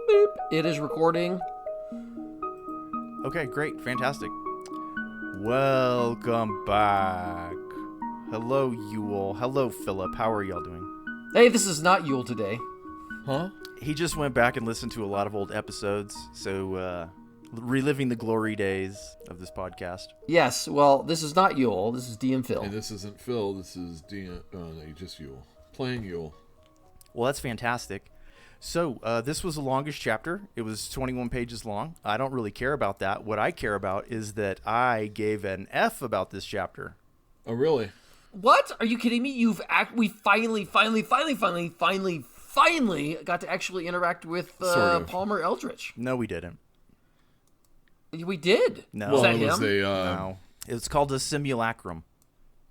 Boop. It is recording. Okay, great. Fantastic. Welcome back. Hello, Yule. Hello, Philip. How are y'all doing? Hey, this is not Yule today. Huh? He just went back and listened to a lot of old episodes, so reliving the glory days of this podcast. Yes, well, this is not Yule. This is DM Phil. And this isn't Phil. This is just Yule. Playing Yule. Well, that's fantastic. So, this was the longest chapter. It was 21 pages long. I don't really care about that. What I care about is that I gave an F about this chapter. Oh, really? What? Are you kidding me? We finally got to actually interact with Sort of. Palmer Eldritch. No, we didn't. We did. No. Was Well, that it was him? No. It's called a simulacrum.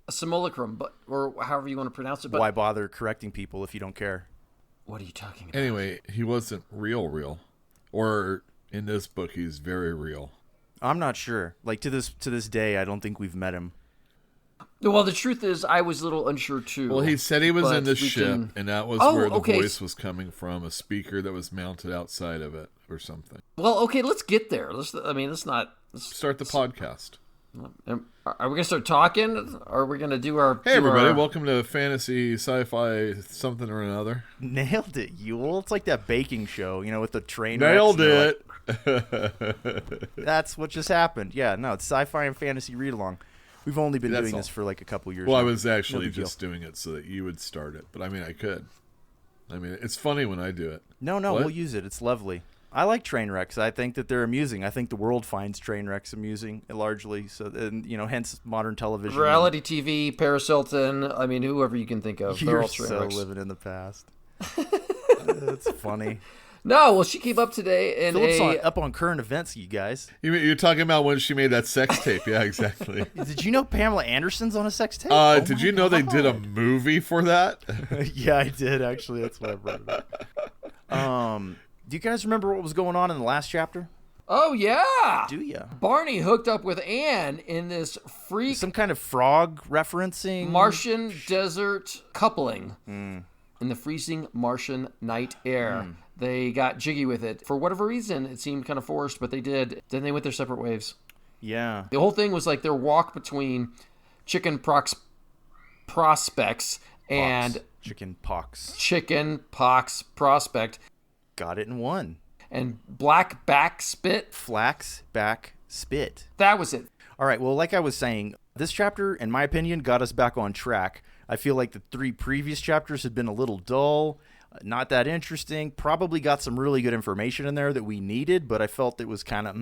A simulacrum, or however you want to pronounce it. But Why bother correcting people if you don't care? what are you talking about? Anyway, he wasn't real. Or in this book, he's very real. I'm not sure. Like, to this day, I don't think we've met him. Well, the truth is, I was a little unsure too. Well, he said he was but in the we ship, can- and that was Oh, where the okay. voice was coming from, a speaker that was mounted outside of it or something. Well, okay, let's get there. Let's not. Start the podcast. Are we gonna start talking? Or are we gonna do our? Hey, everybody. Welcome to Fantasy Sci-Fi something or another. Nailed it, Yule. It's like that baking show, with the train Nailed wrecks, it. That's what just happened. Yeah, no, it's sci-fi and fantasy read-along. We've only been That's doing all. this for like a couple years Well, I now. was actually No big just doing it so that you would start it. But, I could. It's funny when I do it. No, What? we'll use it. It's lovely. I like train wrecks. I think that they're amusing. I think the world finds train wrecks amusing, largely. So, and hence modern television. reality TV, Paris Hilton. I mean, whoever you can think of. They're You're all train so wrecks. living in the past. It's funny. No, well, she came up today in Philip's up on current events, you guys. You're talking about when she made that sex tape. Yeah, exactly. Did you know Pamela Anderson's on a sex tape? Did you know they did a movie for that? Yeah, I did, actually. That's what I brought it up. Do you guys remember what was going on in the last chapter? Oh yeah. Do ya? Barney hooked up with Anne in this freak Some kind of frog referencing? Martian desert coupling in the freezing Martian night air. They got jiggy with it. For whatever reason, it seemed kind of forced, but they did. Then they went their separate ways. Yeah. The whole thing was like their walk between chicken prospects and Chicken pox. chicken pox prospect Got it in one. and black back spit. Flax back spit. That was it. All right, well, like I was saying, this chapter, in my opinion, got us back on track. I feel like the 3 previous chapters had been a little dull, not that interesting, probably got some really good information in there that we needed, but I felt it was kind of,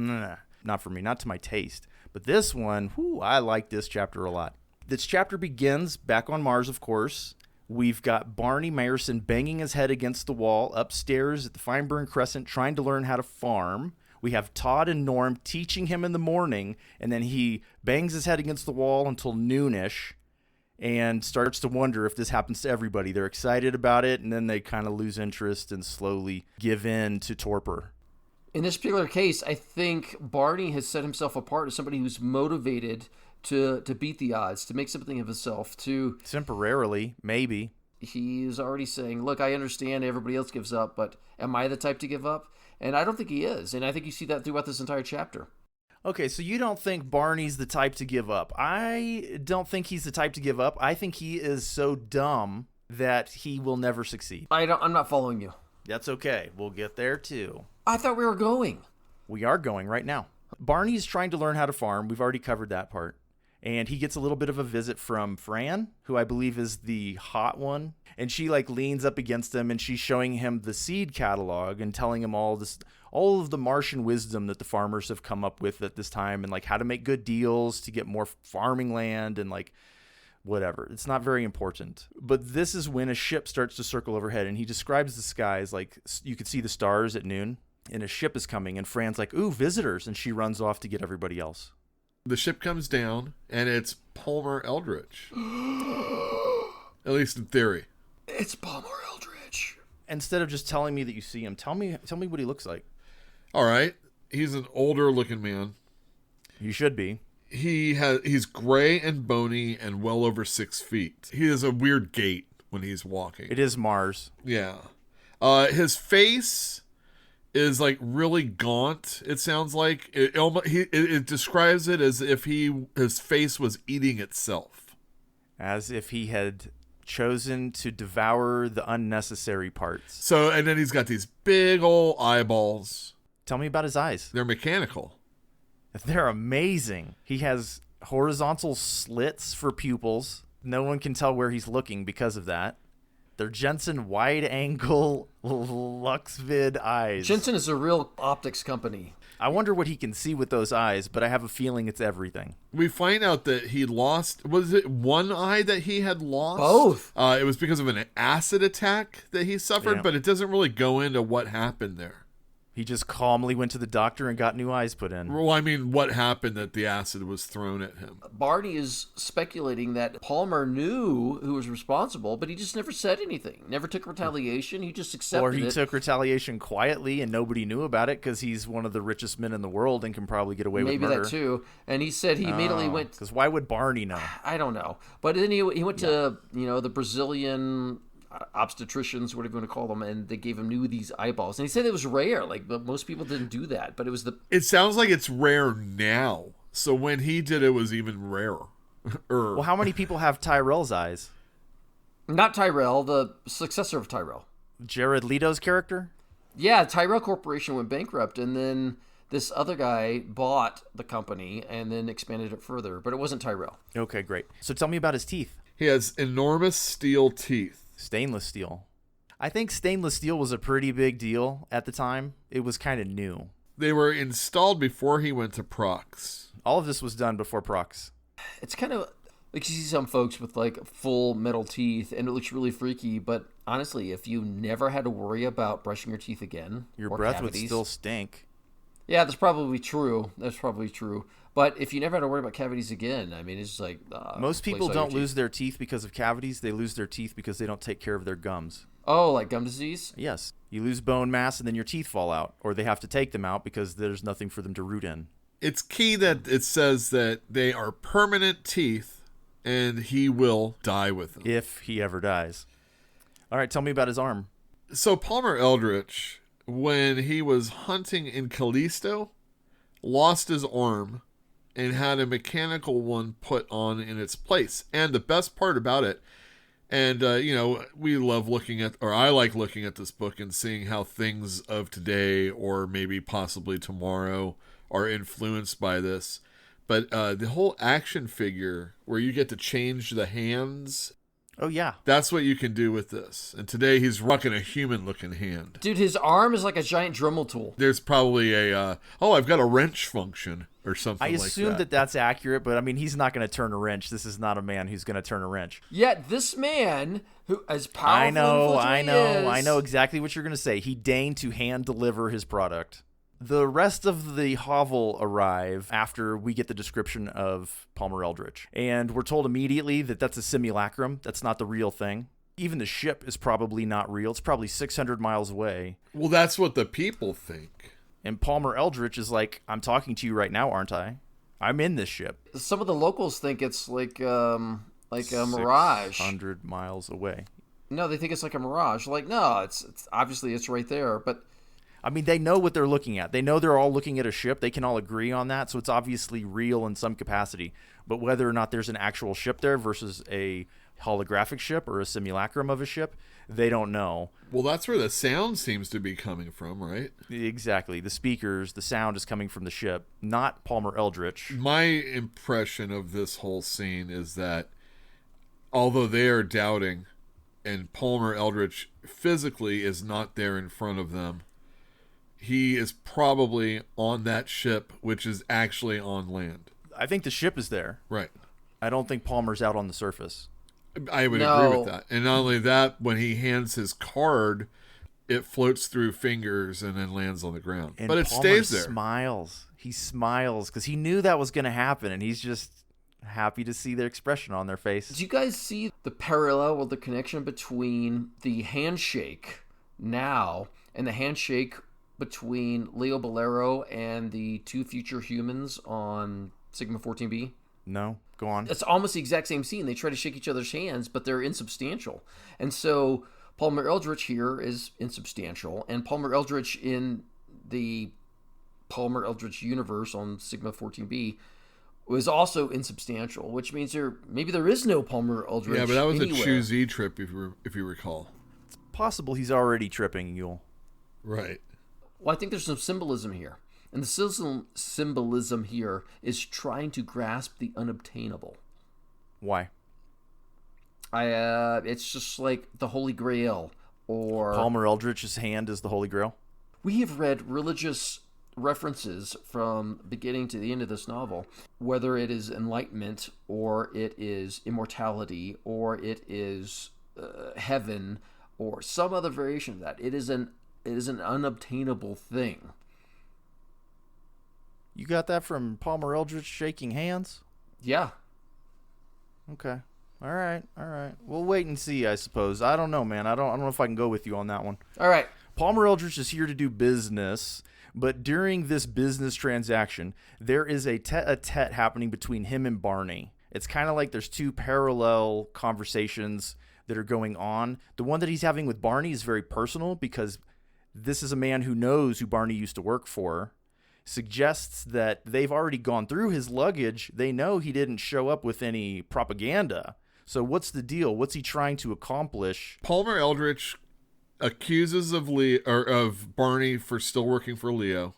not for me, not to my taste. But this one, I like this chapter a lot. This chapter begins back on Mars, of course. We've got Barney Meyerson banging his head against the wall upstairs at the Fineburn Crescent trying to learn how to farm. We have Todd and Norm teaching him in the morning, and then he bangs his head against the wall until noonish and starts to wonder if this happens to everybody. They're excited about it, and then they kind of lose interest and slowly give in to torpor. In this particular case, I think Barney has set himself apart as somebody who's motivated to beat the odds, to make something of himself, to... Temporarily, maybe. He's already saying, look, I understand everybody else gives up, but am I the type to give up? And I don't think he is. And I think you see that throughout this entire chapter. Okay, so you don't think Barney's the type to give up. I don't think he's the type to give up. I think he is so dumb that he will never succeed. I'm not following you. That's okay. We'll get there too. I thought we were going. We are going right now. Barney's trying to learn how to farm. We've already covered that part. And he gets a little bit of a visit from Fran, who I believe is the hot one. And she leans up against him and she's showing him the seed catalog and telling him all of the Martian wisdom that the farmers have come up with at this time and how to make good deals to get more farming land and whatever. It's not very important. But this is when a ship starts to circle overhead and he describes the skies you could see the stars at noon and a ship is coming and Fran's like, ooh, visitors. And she runs off to get everybody else. The ship comes down, and it's Palmer Eldritch. At least in theory. It's Palmer Eldritch. Instead of just telling me that you see him, tell me what he looks like. All right. He's an older-looking man. You should be. He's gray and bony and well over 6 feet. He has a weird gait when he's walking. It is Mars. Yeah. His face is like really gaunt. It sounds like it describes it as if his face was eating itself, as if he had chosen to devour the unnecessary parts. So, and then he's got these big old eyeballs. Tell me about his eyes. They're mechanical. They're amazing. He has horizontal slits for pupils. No one can tell where he's looking because of that. They're Jensen wide-angle Luxvid eyes. Jensen is a real optics company. I wonder what he can see with those eyes, but I have a feeling it's everything. We find out that he lost, was it one eye that he had lost? Both. It was because of an acid attack that he suffered, but it doesn't really go into what happened there. He just calmly went to the doctor and got new eyes put in. Well, I mean, what happened that the acid was thrown at him? Barney is speculating that Palmer knew who was responsible, but he just never said anything. Never took retaliation. He just accepted it. Or he took retaliation quietly and nobody knew about it because he's one of the richest men in the world and can probably get away with murder. Maybe that too. And he said he immediately went... Because why would Barney know? I don't know. But then he went to, the Brazilian... obstetricians, whatever you want to call them, and they gave him these eyeballs, and he said it was rare. Like, but most people didn't do that. But it was It sounds like it's rare now. So when he did it was even rarer. Well, how many people have Tyrell's eyes? Not Tyrell, the successor of Tyrell. Jared Leto's character? Yeah, Tyrell Corporation went bankrupt, and then this other guy bought the company and then expanded it further. But it wasn't Tyrell. Okay, great. So tell me about his teeth. He has enormous steel teeth. Stainless steel. I think stainless steel was a pretty big deal at the time. It was kind of new. They were installed before he went to Prox. All of this was done before Prox. It's kind of like you see some folks with like full metal teeth and it looks really freaky, but honestly, if you never had to worry about brushing your teeth again, your or breath cavities, would still stink. Yeah, that's probably true. But if you never had to worry about cavities again, I mean, it's just like... Most people don't lose their teeth because of cavities. They lose their teeth because they don't take care of their gums. Oh, like gum disease? Yes. You lose bone mass and then your teeth fall out. Or they have to take them out because there's nothing for them to root in. It's key that it says that they are permanent teeth and he will die with them. If he ever dies. All right, tell me about his arm. So Palmer Eldritch, when he was hunting in Callisto, lost his arm and had a mechanical one put on in its place. And the best part about it, and, we love looking at, or I like looking at this book and seeing how things of today or maybe possibly tomorrow are influenced by this. But the whole action figure where you get to change the hands... Oh, yeah. That's what you can do with this. And today he's rocking a human-looking hand. Dude, his arm is like a giant Dremel tool. There's probably I've got a wrench function or something like that. I assume that that's accurate, but I mean, he's not going to turn a wrench. This is not a man who's going to turn a wrench. Yet this man, who as powerful I know exactly what you're going to say. He deigned to hand deliver his product. The rest of the hovel arrive after we get the description of Palmer Eldritch. And we're told immediately that that's a simulacrum. That's not the real thing. Even the ship is probably not real. It's probably 600 miles away. Well, that's what the people think. And Palmer Eldritch is like, I'm talking to you right now, aren't I? I'm in this ship. Some of the locals think it's like a mirage. 600 miles away. No, they think it's like a mirage. Like, no, it's obviously it's right there, but... I mean, they know what they're looking at. They know they're all looking at a ship. They can all agree on that, so it's obviously real in some capacity. But whether or not there's an actual ship there versus a holographic ship or a simulacrum of a ship, they don't know. Well, that's where the sound seems to be coming from, right? Exactly. The speakers, the sound is coming from the ship, not Palmer Eldritch. My impression of this whole scene is that although they are doubting and Palmer Eldritch physically is not there in front of them, he is probably on that ship, which is actually on land. I think the ship is there. Right. I don't think Palmer's out on the surface. I would agree with that. And not only that, when he hands his card, it floats through fingers and then lands on the ground. And but it Palmer stays there. Smiles. He smiles because he knew that was going to happen, and he's just happy to see their expression on their face. Did you guys see the parallel or the connection between the handshake now and the handshake between Leo Bolero and the two future humans on Sigma 14B? No, go on. It's almost the exact same scene. They try to shake each other's hands, but they're insubstantial. And so Palmer Eldritch here is insubstantial, and Palmer Eldritch in the Palmer Eldritch universe on Sigma 14b was also insubstantial, which means maybe there is no Palmer Eldritch. Yeah, but that was anywhere. a Choose-E trip, if you recall. It's possible he's already tripping, Yule. Right. Well, I think there's some symbolism here. And the symbolism here is trying to grasp the unobtainable. Why? It's just like the Holy Grail, or Palmer Eldritch's hand is the Holy Grail? we have read religious references from beginning to the end of this novel, whether it is enlightenment or it is immortality or it is heaven or some other variation of that. It is an unobtainable thing. You got that from Palmer Eldritch shaking hands? Yeah. Okay. All right. We'll wait and see, I suppose. I don't know, man. I don't know if I can go with you on that one. All right. Palmer Eldritch is here to do business, but during this business transaction, there is a tete-a-tete happening between him and Barney. It's kind of like there's two parallel conversations that are going on. The one that he's having with Barney is very personal because this is a man who knows who Barney used to work for, suggests that they've already gone through his luggage. They know he didn't show up with any propaganda. So what's the deal? What's he trying to accomplish? Palmer Eldritch accuses of Barney for still working for Leo.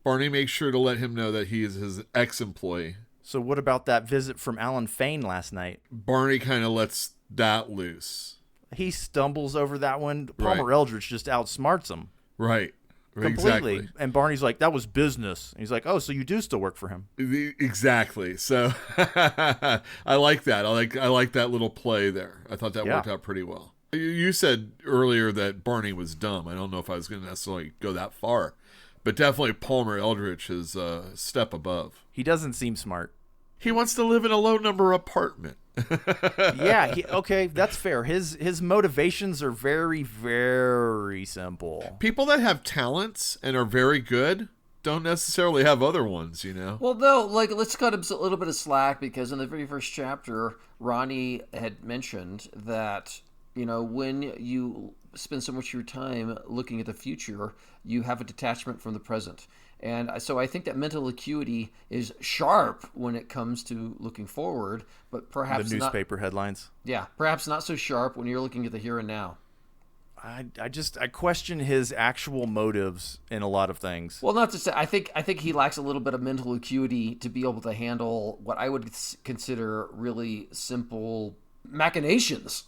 Barney makes sure to let him know that he is his ex-employee. So what about that visit from Alan Fane last night? Barney kind of lets that loose. He stumbles over that one. Palmer Eldritch just outsmarts him. Right. Completely. Exactly. And Barney's like, that was business. And he's like, oh, so you do still work for him. Exactly. So I like that. I like that little play there. I thought that worked out pretty well. You said earlier that Barney was dumb. I don't know if I was going to necessarily go that far, but definitely Palmer Eldritch is a step above. He doesn't seem smart. He wants to live in a low number apartment. Yeah, okay, that's fair. His motivations are very, very simple. People that have talents and are very good don't necessarily have other ones, you know? Well, no, let's cut him a little bit of slack, because in the very first chapter, Ronnie had mentioned that, when you spend so much of your time looking at the future, you have a detachment from the present. And so I think that mental acuity is sharp when it comes to looking forward, but perhaps the newspaper headlines. Yeah, perhaps not so sharp when you're looking at the here and now. I question his actual motives in a lot of things. Well, not to say, I think he lacks a little bit of mental acuity to be able to handle what I would consider really simple machinations.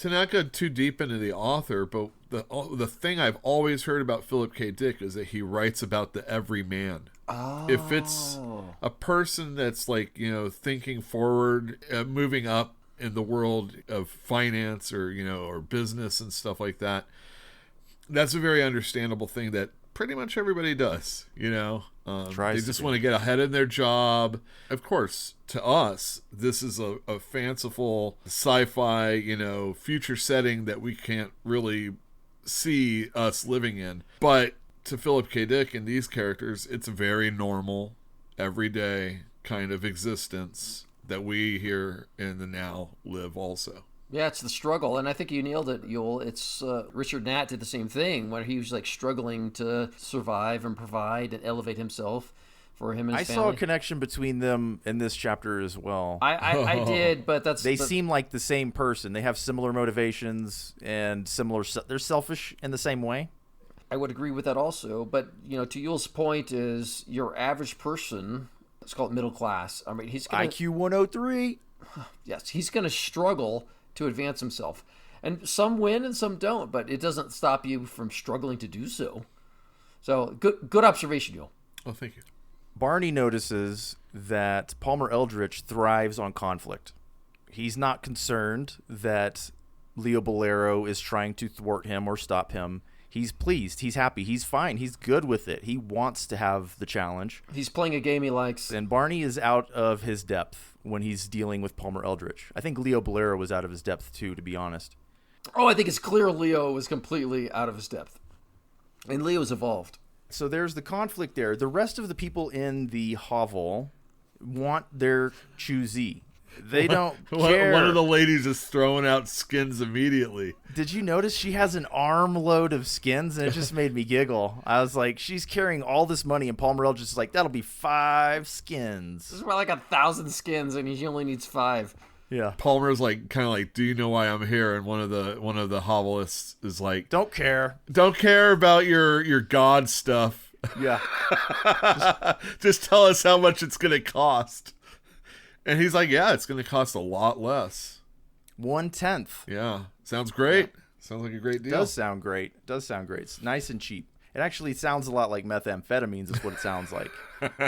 To not go too deep into the author, but the thing I've always heard about Philip K. Dick is that he writes about the everyman. Oh. If it's a person that's thinking forward, moving up in the world of finance or business and stuff like that, that's a very understandable thing that pretty much everybody does, they just want to get ahead in their job. Of course, to us, this is a fanciful sci-fi, future setting that we can't really see us living in. But to Philip K. Dick and these characters, it's a very normal, everyday kind of existence that we here in the now live also. Yeah, it's the struggle, and I think you nailed it, Yule. It's Richard Nat did the same thing when he was struggling to survive and provide and elevate himself for him and his family. I saw a connection between them in this chapter as well. I did, but they seem like the same person. They have similar motivations and similar. They're selfish in the same way. I would agree with that also, but to Yule's point is your average person. Let's call it middle class. I mean, he's gonna, IQ 103. Yes, he's going to struggle to advance himself. And some win and some don't, but it doesn't stop you from struggling to do so. So, good observation, Yule. Oh, thank you. Barney notices that Palmer Eldritch thrives on conflict. He's not concerned that Leo Bolero is trying to thwart him or stop him. He's pleased. He's happy. He's fine. He's good with it. He wants to have the challenge. He's playing a game he likes. And Barney is out of his depth when he's dealing with Palmer Eldritch. I think Leo Bolero was out of his depth too, to be honest. Oh, I think it's clear Leo was completely out of his depth. And Leo's evolved. So there's the conflict there. The rest of the people in the hovel want their Choose-E. They don't care. One of the ladies is throwing out skins immediately. Did you notice she has an armload of skins? And it just made me giggle. I was like, she's carrying all this money, and Palmer Eldritch is like, that'll be 5 skins. This is more like 1,000 skins, and he only needs 5. Yeah. Palmer's like, kind of like, do you know why I'm here? And one of the hovelists is like, don't care about your god stuff. Yeah. Just tell us how much it's gonna cost. And he's like, yeah, it's gonna cost a lot less. 1/10. Yeah, sounds great. Yeah. Sounds like a great deal. Does sound great. It's nice and cheap. It actually sounds a lot like methamphetamines is what it sounds like,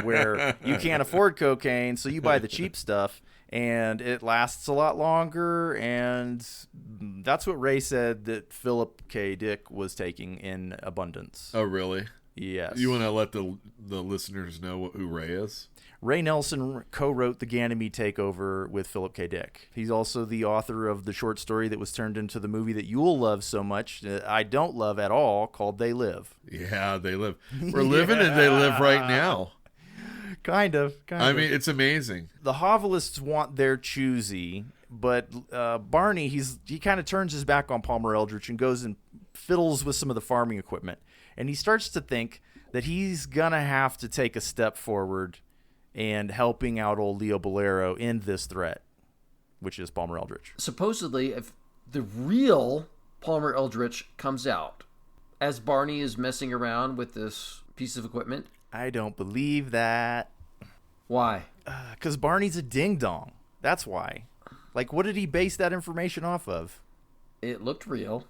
where you can't afford cocaine, so you buy the cheap stuff, and it lasts a lot longer, and that's what Ray said that Philip K. Dick was taking in abundance. Oh, really? Yes. You want to let the listeners know who Ray is? Ray Nelson co-wrote the Ganymede Takeover with Philip K. Dick. He's also the author of the short story that was turned into the movie that you'll love so much, that I don't love at all, called They Live. Yeah, They Live. We're living in They Live right now. Kind of. I mean, it's amazing. The Hovelists want their choosy, but Barney, he kind of turns his back on Palmer Eldritch and goes and fiddles with some of the farming equipment. And he starts to think that he's going to have to take a step forward and helping out old Leo Bolero in this threat, which is Palmer Eldritch. Supposedly, if the real Palmer Eldritch comes out, as Barney is messing around with this piece of equipment. I don't believe that. Why? Because Barney's a ding-dong. That's why. Like, what did he base that information off of? It looked real.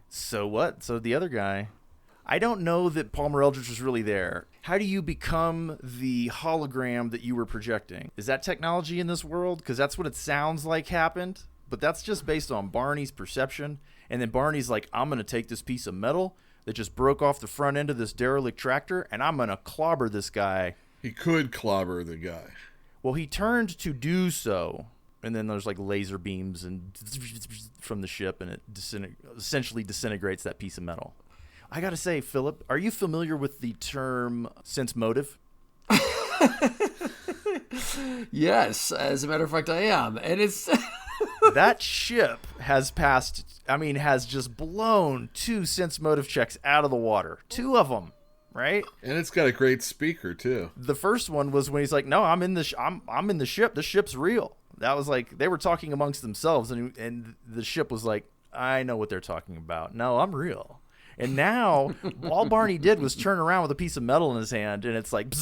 So what? So the other guy... I don't know that Palmer Eldritch was really there. How do you become the hologram that you were projecting? Is that technology in this world? Because that's what it sounds like happened. But that's just based on Barney's perception. And then Barney's like, I'm going to take this piece of metal that just broke off the front end of this derelict tractor, and I'm going to clobber this guy. He could clobber the guy. Well, he turned to do so. And then there's like laser beams and from the ship, and it essentially disintegrates that piece of metal. I gotta say, Philip, are you familiar with the term sense motive? Yes, as a matter of fact, I am. And it's... That ship has just blown 2 sense motive checks out of the water. 2 of them, right? And it's got a great speaker, too. The first one was when he's like, no, I'm in the ship. The ship's real. That was like, they were talking amongst themselves, and the ship was like, I know what they're talking about. No, I'm real. And now, all Barney did was turn around with a piece of metal in his hand, and it's like,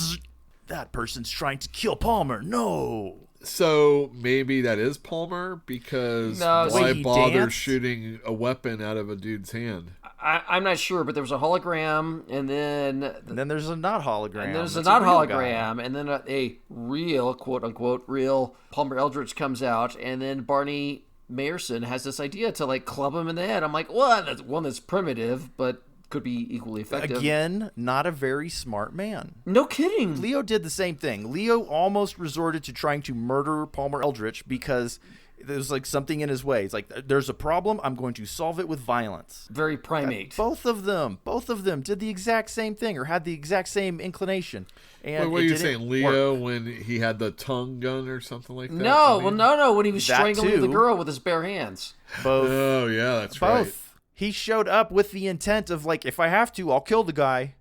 that person's trying to kill Palmer. No. So maybe that is Palmer, because why bother shooting a weapon out of a dude's hand? I'm not sure, but there was a hologram, and then there's a not hologram. And there's a not hologram, and then a real, quote-unquote, real Palmer Eldritch comes out, and then Barney Mayerson has this idea to like club him in the head. I'm like, well, that's one that's primitive, but could be equally effective. Again, not a very smart man. No kidding. Leo did the same thing. Leo almost resorted to trying to murder Palmer Eldritch because there's like something in his way. It's like, there's a problem, I'm going to solve it with violence. Very primate. Both of them did the exact same thing or had the exact same inclination. And what are you saying, Leo, when he had the tongue gun or something like that? No, when he was strangling the girl with his bare hands. Both. Oh, yeah, that's right. He showed up with the intent of like, if I have to, I'll kill the guy.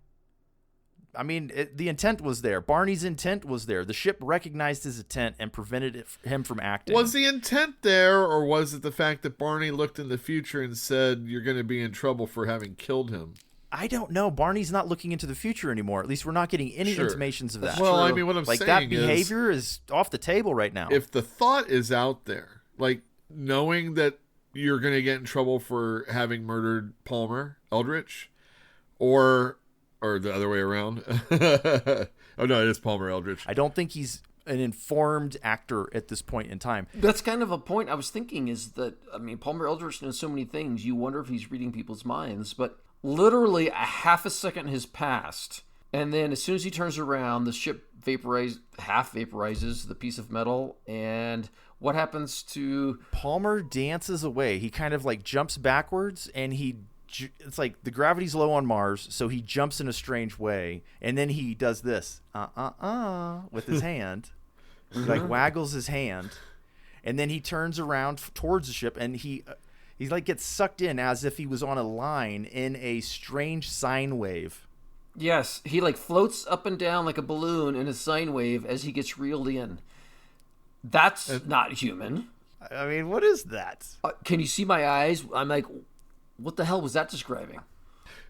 I mean, the intent was there. Barney's intent was there. The ship recognized his intent and prevented him from acting. Was the intent there, or was it the fact that Barney looked in the future and said, you're going to be in trouble for having killed him? I don't know. Barney's not looking into the future anymore. At least we're not getting any intimations of that. Well, I mean, what I'm saying is, that behavior is off the table right now. If the thought is out there, like knowing that you're going to get in trouble for having murdered Palmer Eldritch, or the other way around. Oh, no, it is Palmer Eldritch. I don't think he's an informed actor at this point in time. That's kind of a point I was thinking is that, I mean, Palmer Eldritch knows so many things. You wonder if he's reading people's minds. But literally a half a second has passed. And then as soon as he turns around, the ship half vaporizes the piece of metal. And what happens to... Palmer dances away. He kind of like jumps backwards and it's like the gravity's low on Mars, so he jumps in a strange way, and then he does this, with his hand. He like waggles his hand, And then he turns around towards the ship, and he like gets sucked in as if he was on a line in a strange sine wave. Yes, he like floats up and down like a balloon in a sine wave as he gets reeled in. That's not human. I mean, what is that? Can you see my eyes? I'm like, what the hell was that describing?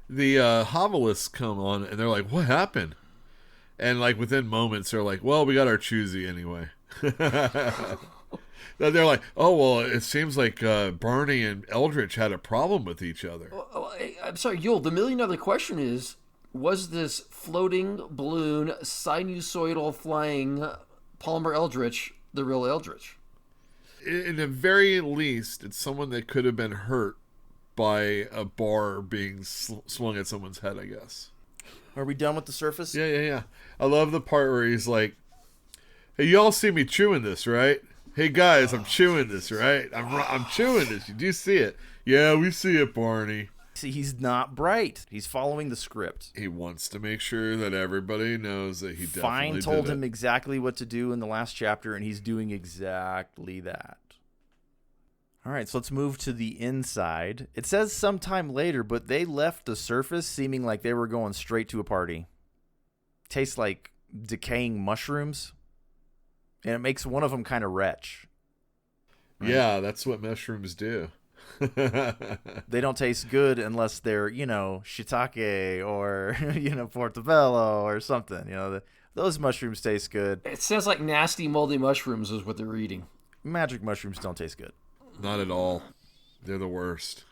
The Hovelisks come on, and they're like, what happened? And like within moments, they're like, well, we got our choosy anyway. They're like, oh, well, it seems like Barney and Eldritch had a problem with each other. I'm sorry, Yul, the $1 million question is, was this floating balloon, sinusoidal flying Palmer Eldritch the real Eldritch? In the very least, it's someone that could have been hurt by a bar being swung at someone's head, I guess. Are we done with the surface? Yeah. I love the part where he's like, hey, y'all see me chewing this, right? Hey, guys, I'm chewing this, right? I'm chewing this. Do you see it? Yeah, we see it, Barney. See, he's not bright. He's following the script. He wants to make sure that everybody knows that he definitely Fine told did him it. exactly what to do in the last chapter, and he's doing exactly that. All right, so let's move to the inside. It says sometime later, but they left the surface seeming like they were going straight to a party. Tastes like decaying mushrooms, and it makes one of them kind of retch. Right? Yeah, that's what mushrooms do. They don't taste good unless they're, shiitake or, portobello or something. Those mushrooms taste good. It sounds like nasty, moldy mushrooms is what they're eating. Magic mushrooms don't taste good. Not at all. They're the worst.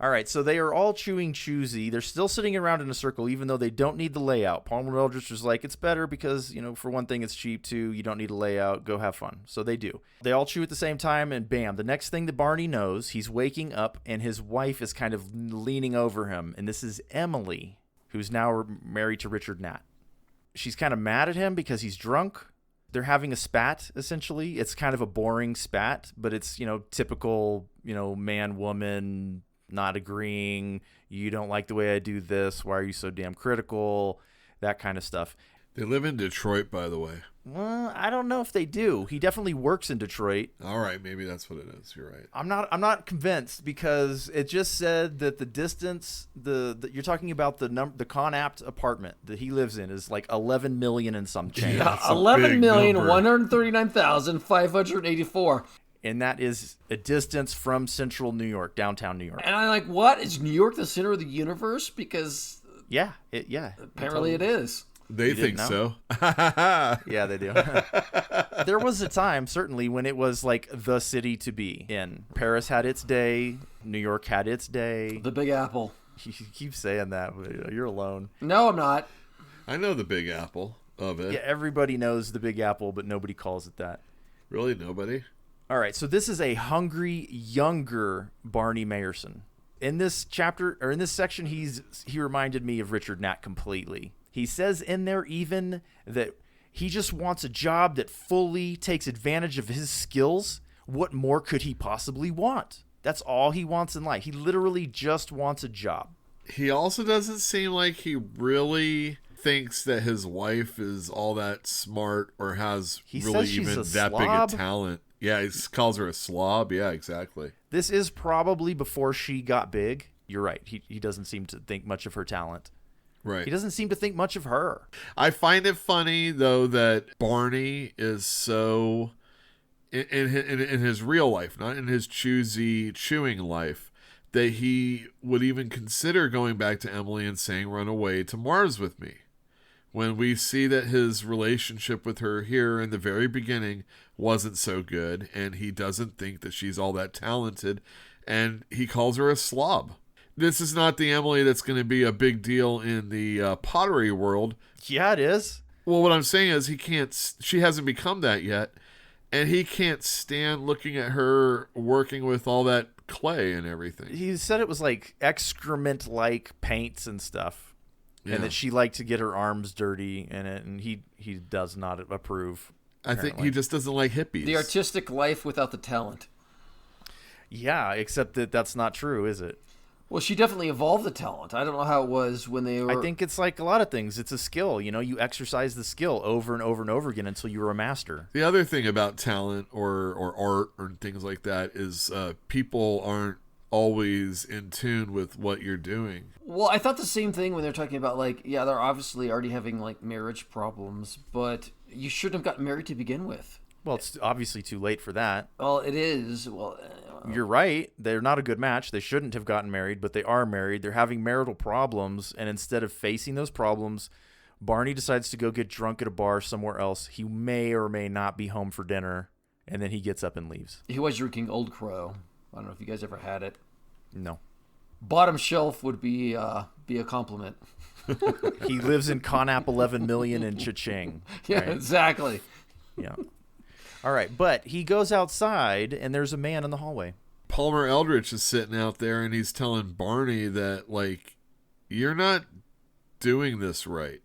All right, so they are all chewing choosy. They're still sitting around in a circle, even though they don't need the layout. Palmer Eldritch was like, it's better because, for one thing, it's cheap. Two, you don't need a layout. Go have fun. So they do. They all chew at the same time, and bam, the next thing that Barney knows, he's waking up, and his wife is kind of leaning over him. And this is Emily, who's now married to Richard Nat. She's kind of mad at him because he's drunk. They're having a spat, essentially. It's kind of a boring spat, but it's, typical, man, woman, not agreeing. You don't like the way I do this. Why are you so damn critical? That kind of stuff. They live in Detroit, by the way. Well, I don't know if they do. He definitely works in Detroit. All right, maybe that's what it is. You're right. I'm not convinced because it just said that the distance you're talking about the Conapt apartment that he lives in is like 11 million and some change. Yeah, 11,139,584. And that is a distance from central New York, downtown New York. And I'm like, what? Is New York the center of the universe? Because apparently it is. They think so. Yeah, they do. There was a time, certainly, when it was like the city to be in. Paris had its day. New York had its day. The Big Apple. You keep saying that, but you're alone. No, I'm not. I know the Big Apple of it. Yeah, everybody knows the Big Apple, but nobody calls it that. Really, nobody? All right, so this is a hungry, younger Barney Mayerson. In this chapter, or in this section, he reminded me of Richard Nat completely. He says in there even that he just wants a job that fully takes advantage of his skills. What more could he possibly want? That's all he wants in life. He literally just wants a job. He also doesn't seem like he really thinks that his wife is all that smart or has really even that big a talent. Yeah, he calls her a slob. Yeah, exactly. This is probably before she got big. You're right. He doesn't seem to think much of her talent. Right. He doesn't seem to think much of her. I find it funny, though, that Barney is so, in his real life, not in his chewing life, that he would even consider going back to Emily and saying, run away to Mars with me. When we see that his relationship with her here in the very beginning wasn't so good, and he doesn't think that she's all that talented, and he calls her a slob. This is not the Emily that's going to be a big deal in the pottery world. Yeah, it is. Well, what I'm saying is she hasn't become that yet, and he can't stand looking at her working with all that clay and everything. He said it was like excrement-like paints and stuff, and that she liked to get her arms dirty in it, and he does not approve. Apparently. I think he just doesn't like hippies. The artistic life without the talent. Yeah, except that that's not true, is it? Well, she definitely evolved the talent. I don't know how it was when they were... I think it's like a lot of things. It's a skill. You know, you exercise the skill over and over and over again until you're a master. The other thing about talent or art or things like that is people aren't always in tune with what you're doing. Well, I thought the same thing when they're talking about, like, yeah, they're obviously already having, like, marriage problems, but you shouldn't have gotten married to begin with. Well, it's obviously too late for that. Well, it is. Well, you're right. They're not a good match. They shouldn't have gotten married, but they are married. They're having marital problems, and instead of facing those problems, Barney decides to go get drunk at a bar somewhere else. He may or may not be home for dinner, and then he gets up and leaves. He was drinking Old Crow. I don't know if you guys ever had it. No. Bottom shelf would be a compliment. He lives in Conap 11 million in Cha-Ching. Yeah, right? Exactly. Yeah. All right, but he goes outside, and there's a man in the hallway. Palmer Eldritch is sitting out there, and he's telling Barney that, like, you're not doing this right.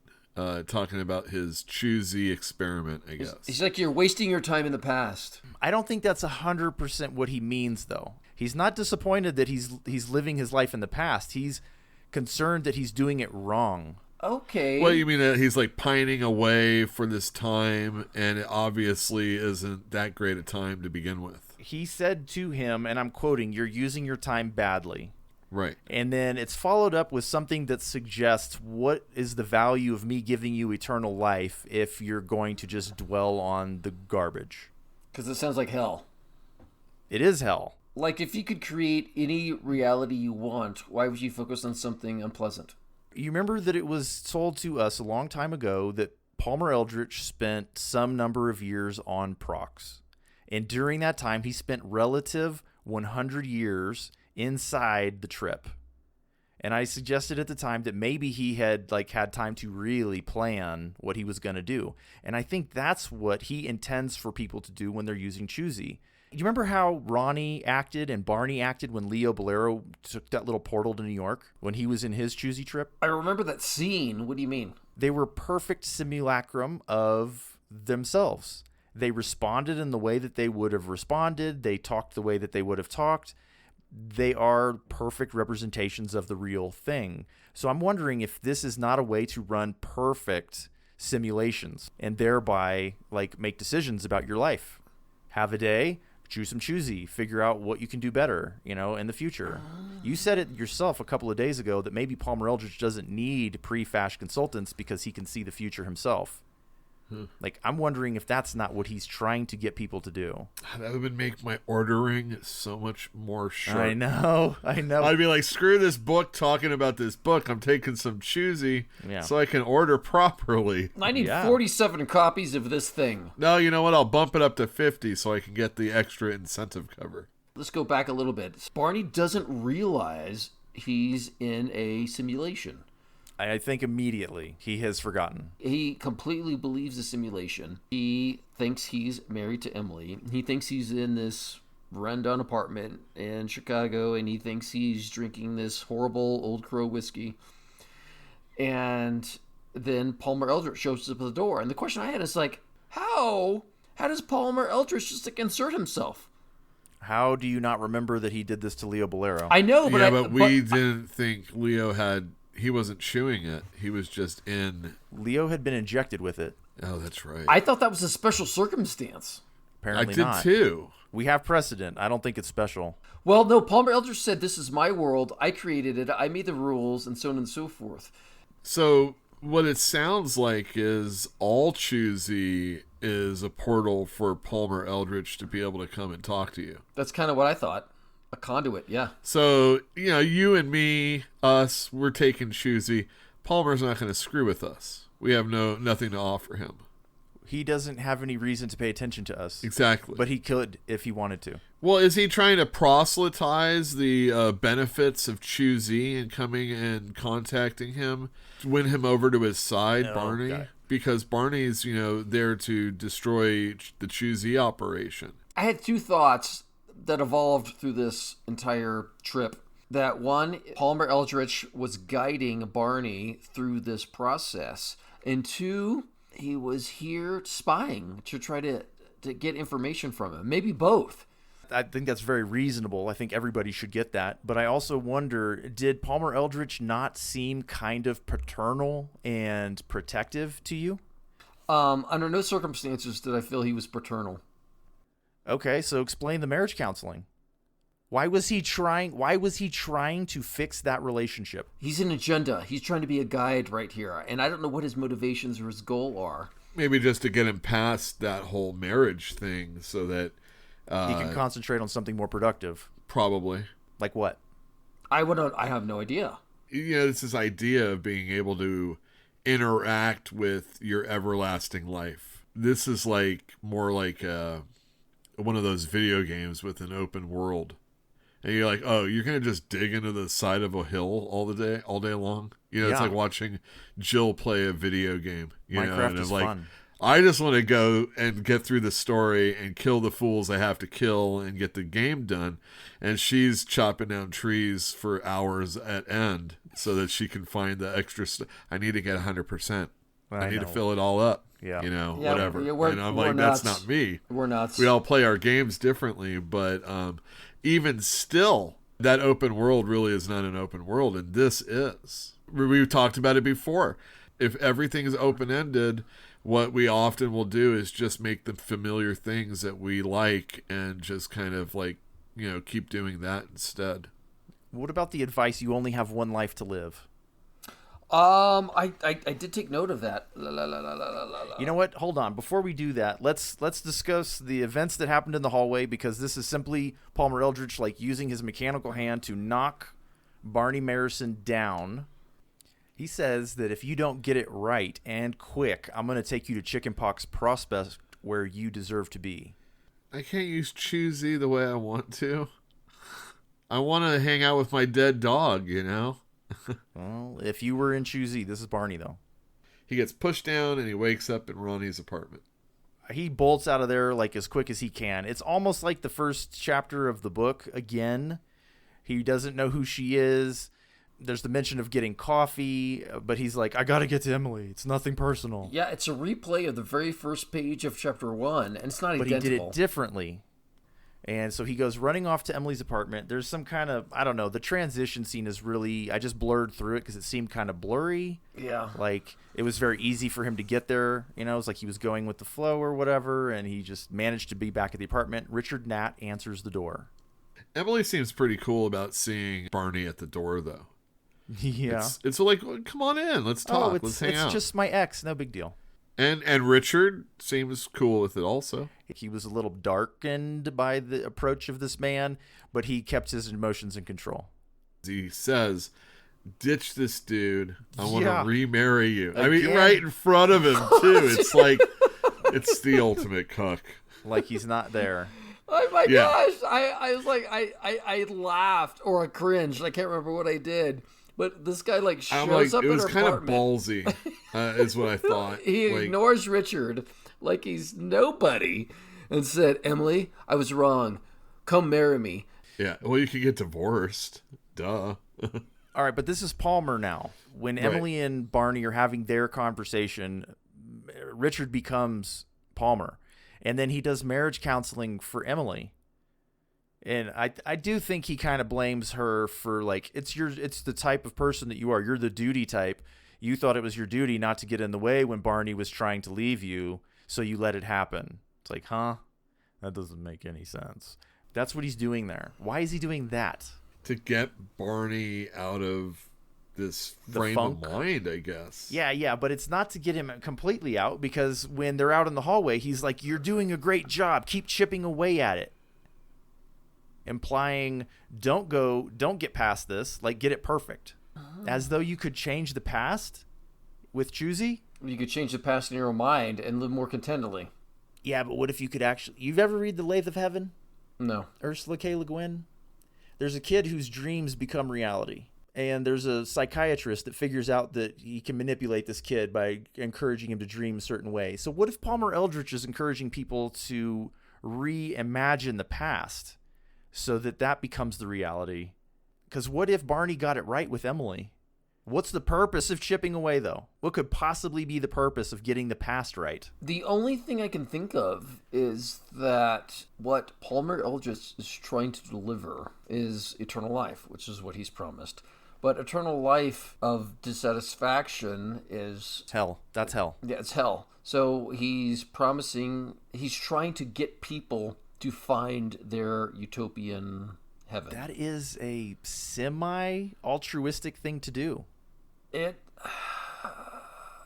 Talking about his choosy experiment, I guess. He's like, you're wasting your time in the past. I don't think that's 100% what he means, though. He's not disappointed that he's living his life in the past. He's concerned that he's doing it wrong. Okay. Well, you mean that he's like pining away for this time, and it obviously isn't that great a time to begin with. He said to him, and I'm quoting, "You're using your time badly." Right. And then it's followed up with something that suggests, what is the value of me giving you eternal life if you're going to just dwell on the garbage? Because it sounds like hell. It is hell. Like, if you could create any reality you want, why would you focus on something unpleasant? You remember that it was told to us a long time ago that Palmer Eldritch spent some number of years on Prox. And during that time, he spent relative 100 years inside the trip. And I suggested at the time that maybe he had had time to really plan what he was going to do. And I think that's what he intends for people to do when they're using Choosy. You remember how Ronnie acted and Barney acted when Leo Bolero took that little portal to New York when he was in his Choosy trip? I remember that scene. What do you mean? They were perfect simulacrum of themselves. They responded in the way that they would have responded. They talked the way that they would have talked. They are perfect representations of the real thing. So I'm wondering if this is not a way to run perfect simulations and thereby make decisions about your life. Have a day, choose some Choosy, figure out what you can do better, in the future. You said it yourself a couple of days ago that maybe Palmer Eldritch doesn't need pre-fash consultants because he can see the future himself. I'm wondering if that's not what he's trying to get people to do. That would make my ordering so much more sharp. I know. I'd be like, screw this book talking about this book. I'm taking some Choosy so I can order properly. I need 47 copies of this thing. No, you know what? I'll bump it up to 50 so I can get the extra incentive cover. Let's go back a little bit. Barney doesn't realize he's in a simulation. I think immediately he has forgotten. He completely believes the simulation. He thinks he's married to Emily. He thinks he's in this rundown apartment in Chicago, and he thinks he's drinking this horrible Old Crow whiskey. And then Palmer Eldritch shows up at the door. And the question I had is how does Palmer Eldritch just insert himself? How do you not remember that he did this to Leo Bolero? I know, but but we didn't think Leo had... He wasn't chewing it. He was just in... Leo had been injected with it. Oh, that's right. I thought that was a special circumstance. Apparently not. I did too. We have precedent. I don't think it's special. Well, no, Palmer Eldritch said, this is my world. I created it. I made the rules, and so on and so forth. So what it sounds like is all Choosy is a portal for Palmer Eldritch to be able to come and talk to you. That's kind of what I thought. A conduit, yeah. So, you and me, us, we're taking Choosy. Palmer's not going to screw with us. We have nothing to offer him. He doesn't have any reason to pay attention to us. Exactly. But he could if he wanted to. Well, is he trying to proselytize the benefits of Choosy and coming and contacting him, win him over to his side, Barney? God. Because Barney's, there to destroy the Choosy operation. I had two thoughts that evolved through this entire trip. That one, Palmer Eldritch was guiding Barney through this process. And two, he was here spying to try to get information from him. Maybe both. I think that's very reasonable. I think everybody should get that. But I also wonder, did Palmer Eldritch not seem kind of paternal and protective to you? Under no circumstances did I feel he was paternal. Okay, so explain the marriage counseling. Why was he trying to fix that relationship? He's an agenda. He's trying to be a guide right here. And I don't know what his motivations or his goal are. Maybe just to get him past that whole marriage thing so that he can concentrate on something more productive. Probably. Like what? I have no idea. It's this idea of being able to interact with your everlasting life. This is more like one of those video games with an open world. And you're like, oh, you're going to just dig into the side of a hill all day long? It's like watching Jill play a video game. Minecraft is fun. I just want to go and get through the story and kill the fools I have to kill and get the game done. And she's chopping down trees for hours at end so that she can find the extra stuff. I need to get 100%. I need to fill it all up. Yeah. Whatever. And I'm like, nuts. That's not me. We're nuts. We all play our games differently, but even still, that open world really is not an open world, and this is. We've talked about it before. If everything is open-ended, what we often will do is just make the familiar things that we like and just kind of keep doing that instead. What about the advice, you only have one life to live? I did take note of that. La, la, la, la, la, la. You know what? Hold on. Before we do that, let's discuss the events that happened in the hallway, because this is simply Palmer Eldritch using his mechanical hand to knock Barney Marison down. He says that if you don't get it right and quick, I'm going to take you to Chickenpox Prospect, where you deserve to be. I can't use choosy the way I want to. I want to hang out with my dead dog, Well, if you were in choosy, this is Barney, though. He gets pushed down and he wakes up in Ronnie's apartment. He bolts out of there as quick as he can. It's almost like the first chapter of the book again. He doesn't know who she is. There's the mention of getting coffee, but he's like, I got to get to Emily. It's nothing personal. Yeah, it's a replay of the very first page of chapter 1, and it's not identical. But he did it differently. And so he goes running off to Emily's apartment. There's some kind of, I don't know, the transition scene is really, I just blurred through it because it seemed kind of blurry. Yeah. It was very easy for him to get there. It was like he was going with the flow or whatever, and he just managed to be back at the apartment. Richard Nat answers the door. Emily seems pretty cool about seeing Barney at the door, though. Yeah. It's like, come on in. Let's talk. Let's hang out. It's just my ex. No big deal. And Richard seems cool with it also. He was a little darkened by the approach of this man, but he kept his emotions in control. He says, ditch this dude. I want to Yeah. remarry you. Again. I mean, right in front of him, too. It's like, it's the ultimate cuck. Like he's not there. Oh my gosh! I was like, I laughed or I cringed. I can't remember what I did. But this guy shows up in her apartment. It was kind of ballsy, is what I thought. He ignores Richard like he's nobody and said, Emily, I was wrong. Come marry me. Yeah, well, you could get divorced. Duh. All right, but this is Palmer now. When Emily and Barney are having their conversation, Richard becomes Palmer. And then he does marriage counseling for Emily. And I do think he kind of blames her for it's the type of person that you are. You're the duty type. You thought it was your duty not to get in the way when Barney was trying to leave you, so you let it happen. It's like, huh? That doesn't make any sense. That's what he's doing there. Why is he doing that? To get Barney out of this frame of mind, I guess. Yeah, but it's not to get him completely out, because when they're out in the hallway, he's like, you're doing a great job. Keep chipping away at it. Implying, don't get past this, get it perfect. As though you could change the past with choosy. You could change the past in your own mind and live more contentedly. Yeah, but what if you could actually... You've ever read The Lathe of Heaven? No. Ursula K. Le Guin? There's a kid whose dreams become reality. And there's a psychiatrist that figures out that he can manipulate this kid by encouraging him to dream a certain way. So what if Palmer Eldritch is encouraging people to reimagine the past so that becomes the reality? Because what if Barney got it right with Emily? What's the purpose of chipping away, though? What could possibly be the purpose of getting the past right? The only thing I can think of is that what Palmer Eldritch is trying to deliver is eternal life, which is what he's promised. But eternal life of dissatisfaction is... Hell. That's hell. Yeah, it's hell. So he's trying to get people to find their utopian heaven. That is a semi-altruistic thing to do.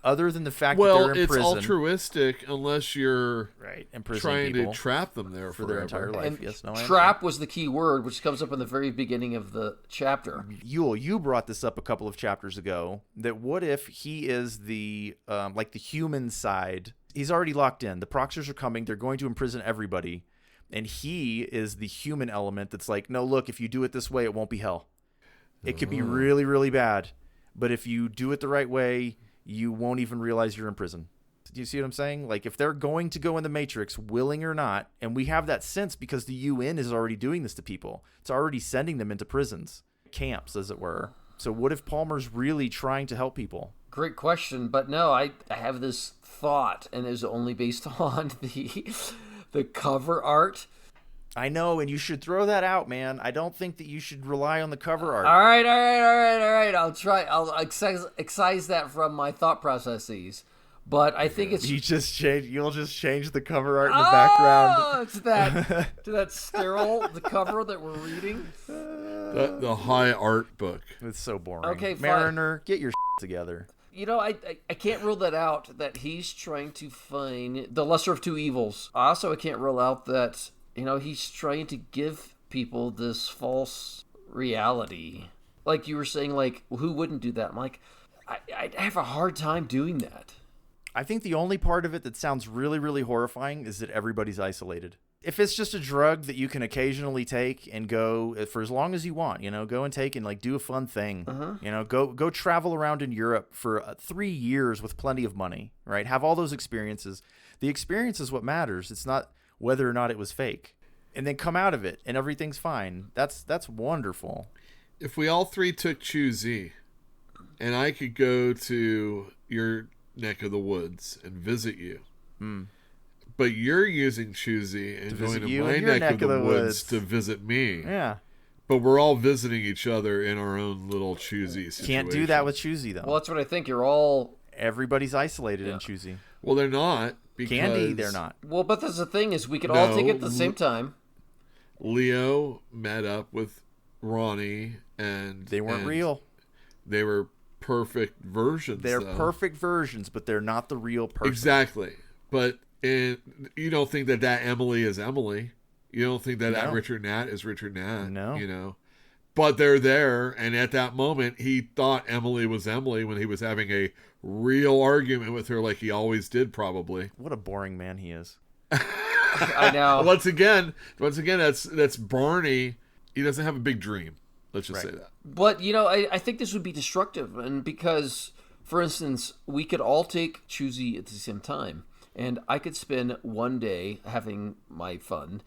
Other than the fact that they're in prison. Well, it's altruistic unless you're trying people to trap them there for their entire life. And yes, no, trap was the key word, which comes up in the very beginning of the chapter. You brought this up a couple of chapters ago, that what if he is the like the human side? He's already locked in. The Proxers are coming. They're going to imprison everybody. And he is the human element that's like, no, look, if you do it this way, it won't be hell. It could be really, really bad. But if you do it the right way, you won't even realize you're in prison. Do you see what I'm saying? Like, if they're going to go in the Matrix, willing or not, and we have that sense because the UN is already doing this to people. It's already sending them into prisons, camps, as it were. So what if Palmer's really trying to help people? Great question. But no, I have this thought, and it's only based on the cover art. I know, and you should throw that out, man. I don't think that you should rely on the cover art. All right. I'll excise that from my thought processes. But I think it's... You'll just change the cover art in the background. It's that sterile, the cover that we're reading. The high art book. It's so boring. Okay, fine. Mariner, get your together. You know, I can't rule that out, that he's trying to find the lesser of two evils. Also, I can't rule out that, you know, he's trying to give people this false reality. Like you were saying, like, who wouldn't do that? I'm like, I'd have a hard time doing that. I think the only part of it that sounds really, really horrifying is that everybody's isolated. If it's just a drug that you can occasionally take and go for as long as you want, you know, go and take and like do a fun thing, you know, go travel around in Europe for 3 years with plenty of money, right? Have all those experiences. The experience is what matters. It's not whether or not it was fake. And then come out of it and everything's fine. That's wonderful. If we all three took Choosy and I could go to your neck of the woods and visit you, but you're using Choosy and going to my neck of the woods to visit me. Yeah. But we're all visiting each other in our own little Choosy situation. Can't do that with Choosy, though. Well, that's what I think. Everybody's isolated in Choosy. Well, they're not. Because Candy, they're not. Well, but that's the thing is we could all take it at the same time. Leo met up with Ronnie and... They weren't real. They were perfect versions, They're perfect versions, but they're not the real person. Exactly. But you don't think that Emily is Emily. You don't think that Richard Nat is Richard Nat. No. You know. But they're there, and at that moment, he thought Emily was Emily when he was having a real argument with her like he always did, probably. What a boring man he is. I know. Once again, that's Barney. He doesn't have a big dream. Let's just say that. But, you know, I think this would be destructive. And because, for instance, we could all take Choosy at the same time. And I could spend one day having my fun.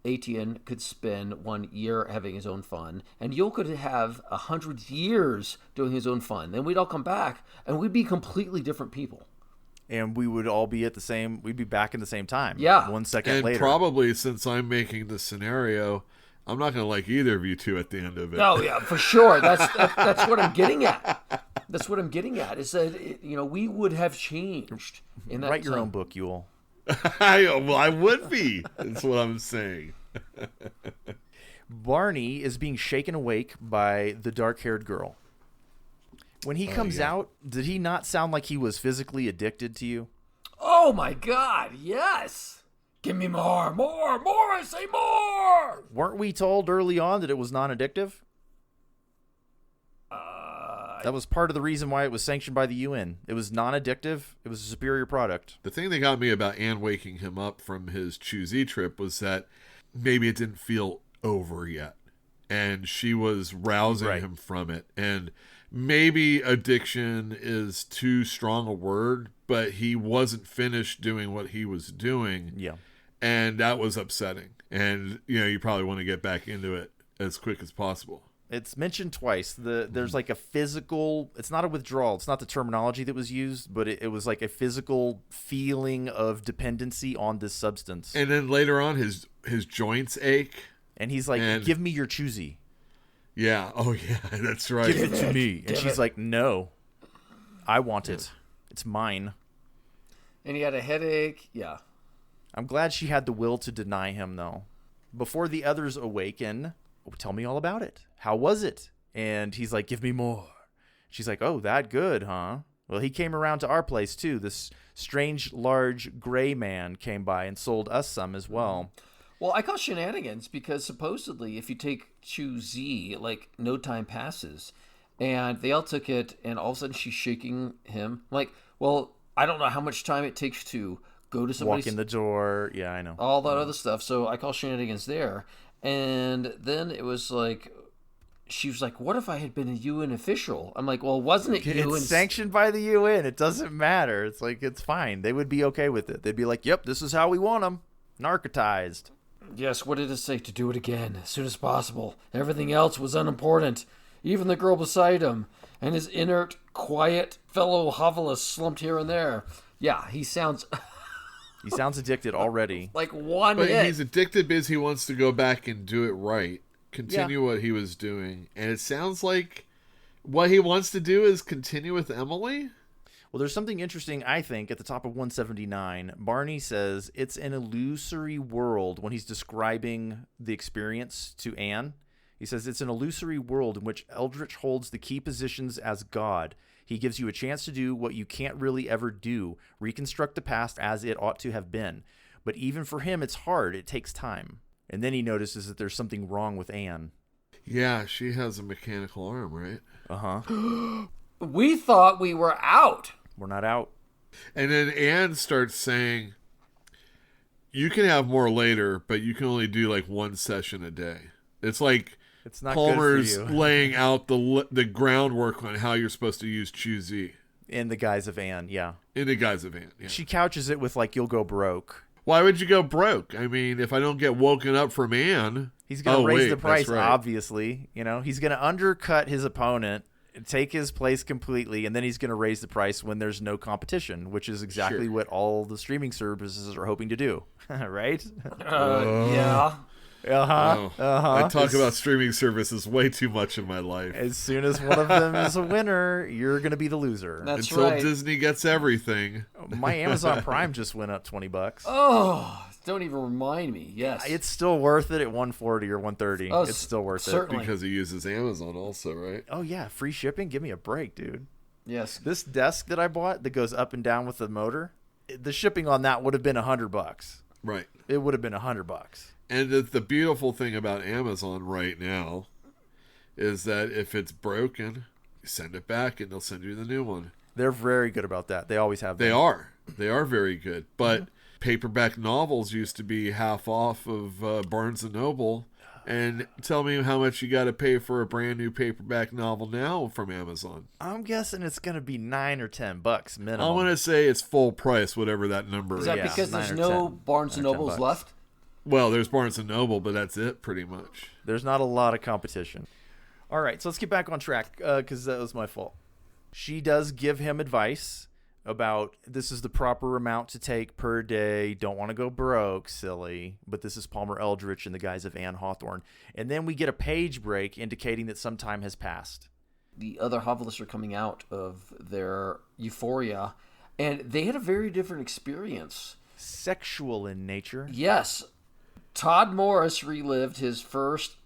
Etienne could spend 1 year having his own fun. And Yul could have 100 years doing his own fun. Then we'd all come back, and we'd be completely different people. And we would all be we'd be back in the same time. Yeah. 1 second and later. And probably, since I'm making the scenario, I'm not going to like either of you two at the end of it. Oh, yeah, for sure. That's what I'm getting at. That's what I'm getting at, is that, you know, we would have changed in that Write your time. own book, Yul. I would be. That's what I'm saying. Barney is being shaken awake by the dark-haired girl. When he comes out, did he not sound like he was physically addicted to you? Oh, my God, yes. Give me more, I say more. Weren't we told early on that it was non-addictive? That was part of the reason why it was sanctioned by the UN. It was non-addictive. It was a superior product. The thing that got me about Anne waking him up from his Choosy trip was that maybe it didn't feel over yet. And she was rousing him from it. And maybe addiction is too strong a word, but he wasn't finished doing what he was doing. Yeah. And that was upsetting. And, you know, you probably want to get back into it as quick as possible. It's mentioned twice. There's like a physical, it's not a withdrawal. It's not the terminology that was used, but it was like a physical feeling of dependency on this substance. And then later on, his joints ache. And he's like, give me your choosy. Yeah. Oh, yeah. That's right. Give it to me. And she's like, no, I want it. It's mine. And he had a headache. Yeah. I'm glad she had the will to deny him, though. Before the others awaken, tell me all about it. How was it? And he's like, give me more. She's like, oh, that good, huh? Well, he came around to our place, too. This strange, large, gray man came by and sold us some as well. Well, I call shenanigans because supposedly if you take Chu Z, like, no time passes. And they all took it, and all of a sudden she's shaking him. Like, well, I don't know how much time it takes to go to somebody's... Walk in the door. Yeah, I know. All that other stuff. So I call shenanigans there. And then it was like... She was like, what if I had been a UN official? I'm like, well, wasn't it UN? It's sanctioned by the UN. It doesn't matter. It's like, it's fine. They would be okay with it. They'd be like, yep, this is how we want them. Narcotized. Yes, what did it say? To do it again, as soon as possible. Everything else was unimportant. Even the girl beside him. And his inert, quiet fellow hovelist slumped here and there. Yeah, he sounds... He sounds addicted already. Like one But hit. he's addicted because he wants to go back and do it right. Continue what he was doing. And it sounds like what he wants to do is continue with Emily. Well, there's something interesting, I think, at the top of 179. Barney says it's an illusory world when he's describing the experience to Anne. He says it's an illusory world in which Eldritch holds the key positions as God. He gives you a chance to do what you can't really ever do, reconstruct the past as it ought to have been. But even for him, it's hard. It takes time. And then he notices that there's something wrong with Anne. Yeah, she has a mechanical arm, right? Uh-huh. We thought we were out. We're not out. And then Anne starts saying, you can have more later, but you can only do like one session a day. It's like it's not Palmer's good for you. laying out the groundwork on how you're supposed to use Choosy. In the guise of Anne, yeah. In the guise of Anne, yeah. She couches it with like, you'll go broke. Why would you go broke? I mean, if I don't get woken up from Anne... He's going to raise the price, right. Obviously. You know, he's going to undercut his opponent, take his place completely, and then he's going to raise the price when there's no competition, which is exactly what all the streaming services are hoping to do. Right? Yeah. Uh-huh. I talk about streaming services way too much in my life. As soon as one of them is a winner, you're going to be the loser. That's Until right. Disney gets everything. My Amazon Prime just went up $20. Oh, don't even remind me. Yes. It's still worth it at $140 or $130. Oh, it's still worth certainly. Because he uses Amazon also, right? Oh, yeah. Free shipping? Give me a break, dude. Yes. This desk that I bought that goes up and down with the motor, the shipping on that would have been $100. Right. It would have been $100. And the beautiful thing about Amazon right now is that if it's broken, you send it back and they'll send you the new one. They're very good about that. They always have. They are. They are very good. But paperback novels used to be half off of Barnes & Noble. And tell me how much you got to pay for a brand new paperback novel now from Amazon. I'm guessing it's going to be $9 or $10 minimum. I want to say it's full price, whatever that number is. Is that because there's no Barnes & Nobles left? Well, there's Barnes & Noble, but that's it pretty much. There's not a lot of competition. All right, so let's get back on track because that was my fault. She does give him advice about this is the proper amount to take per day. Don't want to go broke, silly. But this is Palmer Eldritch in the guise of Anne Hawthorne. And then we get a page break indicating that some time has passed. The other hovelists are coming out of their euphoria, and they had a very different experience. Sexual in nature. Yes. Todd Morris relived his first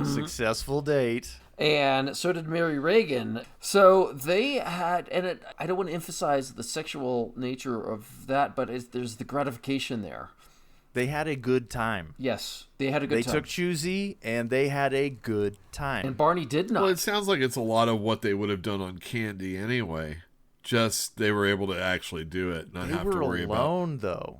successful date. And so did Mary Reagan. So they had, and I don't want to emphasize the sexual nature of that, but there's the gratification there. They had a good time. Yes, they had a good time. They took Choosy, and they had a good time. And Barney did not. Well, it sounds like it's a lot of what they would have done on Candy anyway. Just they were able to actually do it, not have to worry about. They were alone, though.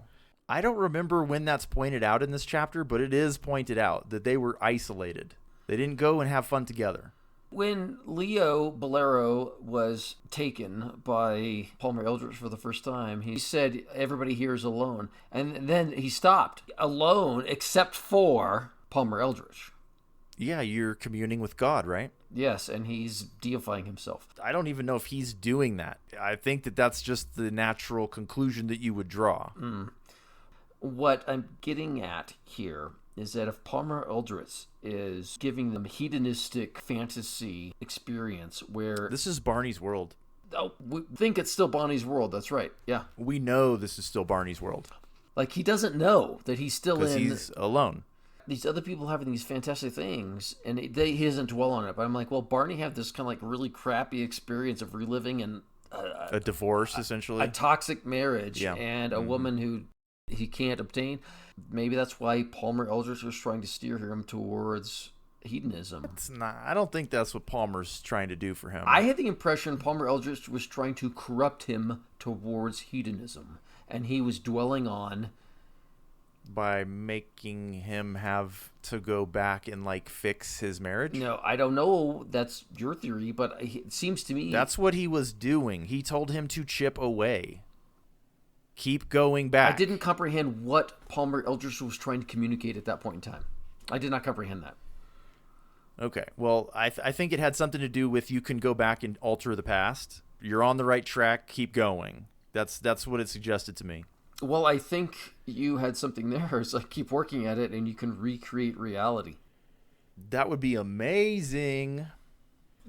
I don't remember when that's pointed out in this chapter, but it is pointed out that they were isolated. They didn't go and have fun together. When Leo Bolero was taken by Palmer Eldritch for the first time, he said, everybody here is alone. And then he stopped. Alone except for Palmer Eldritch. Yeah, you're communing with God, right? Yes, and he's deifying himself. I don't even know if he's doing that. I think that that's just the natural conclusion that you would draw. What I'm getting at here is that if Palmer Eldritch is giving them hedonistic fantasy experience where... This is Barney's world. Oh, we think it's still Bonnie's world. That's right. Yeah. We know this is still Barney's world. Like, he doesn't know that he's still in... Because he's alone. These other people having these fantastic things, and he doesn't dwell on it. But I'm like, well, Barney had this kind of like really crappy experience of reliving a divorce, essentially. A toxic marriage, Yeah. and a woman who he can't obtain. Maybe that's why Palmer Eldritch was trying to steer him towards hedonism. It's not. I don't think that's what Palmer's trying to do for him. I had the impression Palmer Eldritch was trying to corrupt him towards hedonism, and he was dwelling on... By making him have to go back and like fix his marriage? No, I don't know. That's your theory, but it seems to me... That's what he was doing. He told him to chip away. Keep going back. I didn't comprehend what Palmer Eldritch was trying to communicate at that point in time. I did not comprehend that. Okay. Well, I think it had something to do with you can go back and alter the past. You're on the right track. Keep going. That's what it suggested to me. Well, I think you had something there. It's like, keep working at it and you can recreate reality. That would be amazing.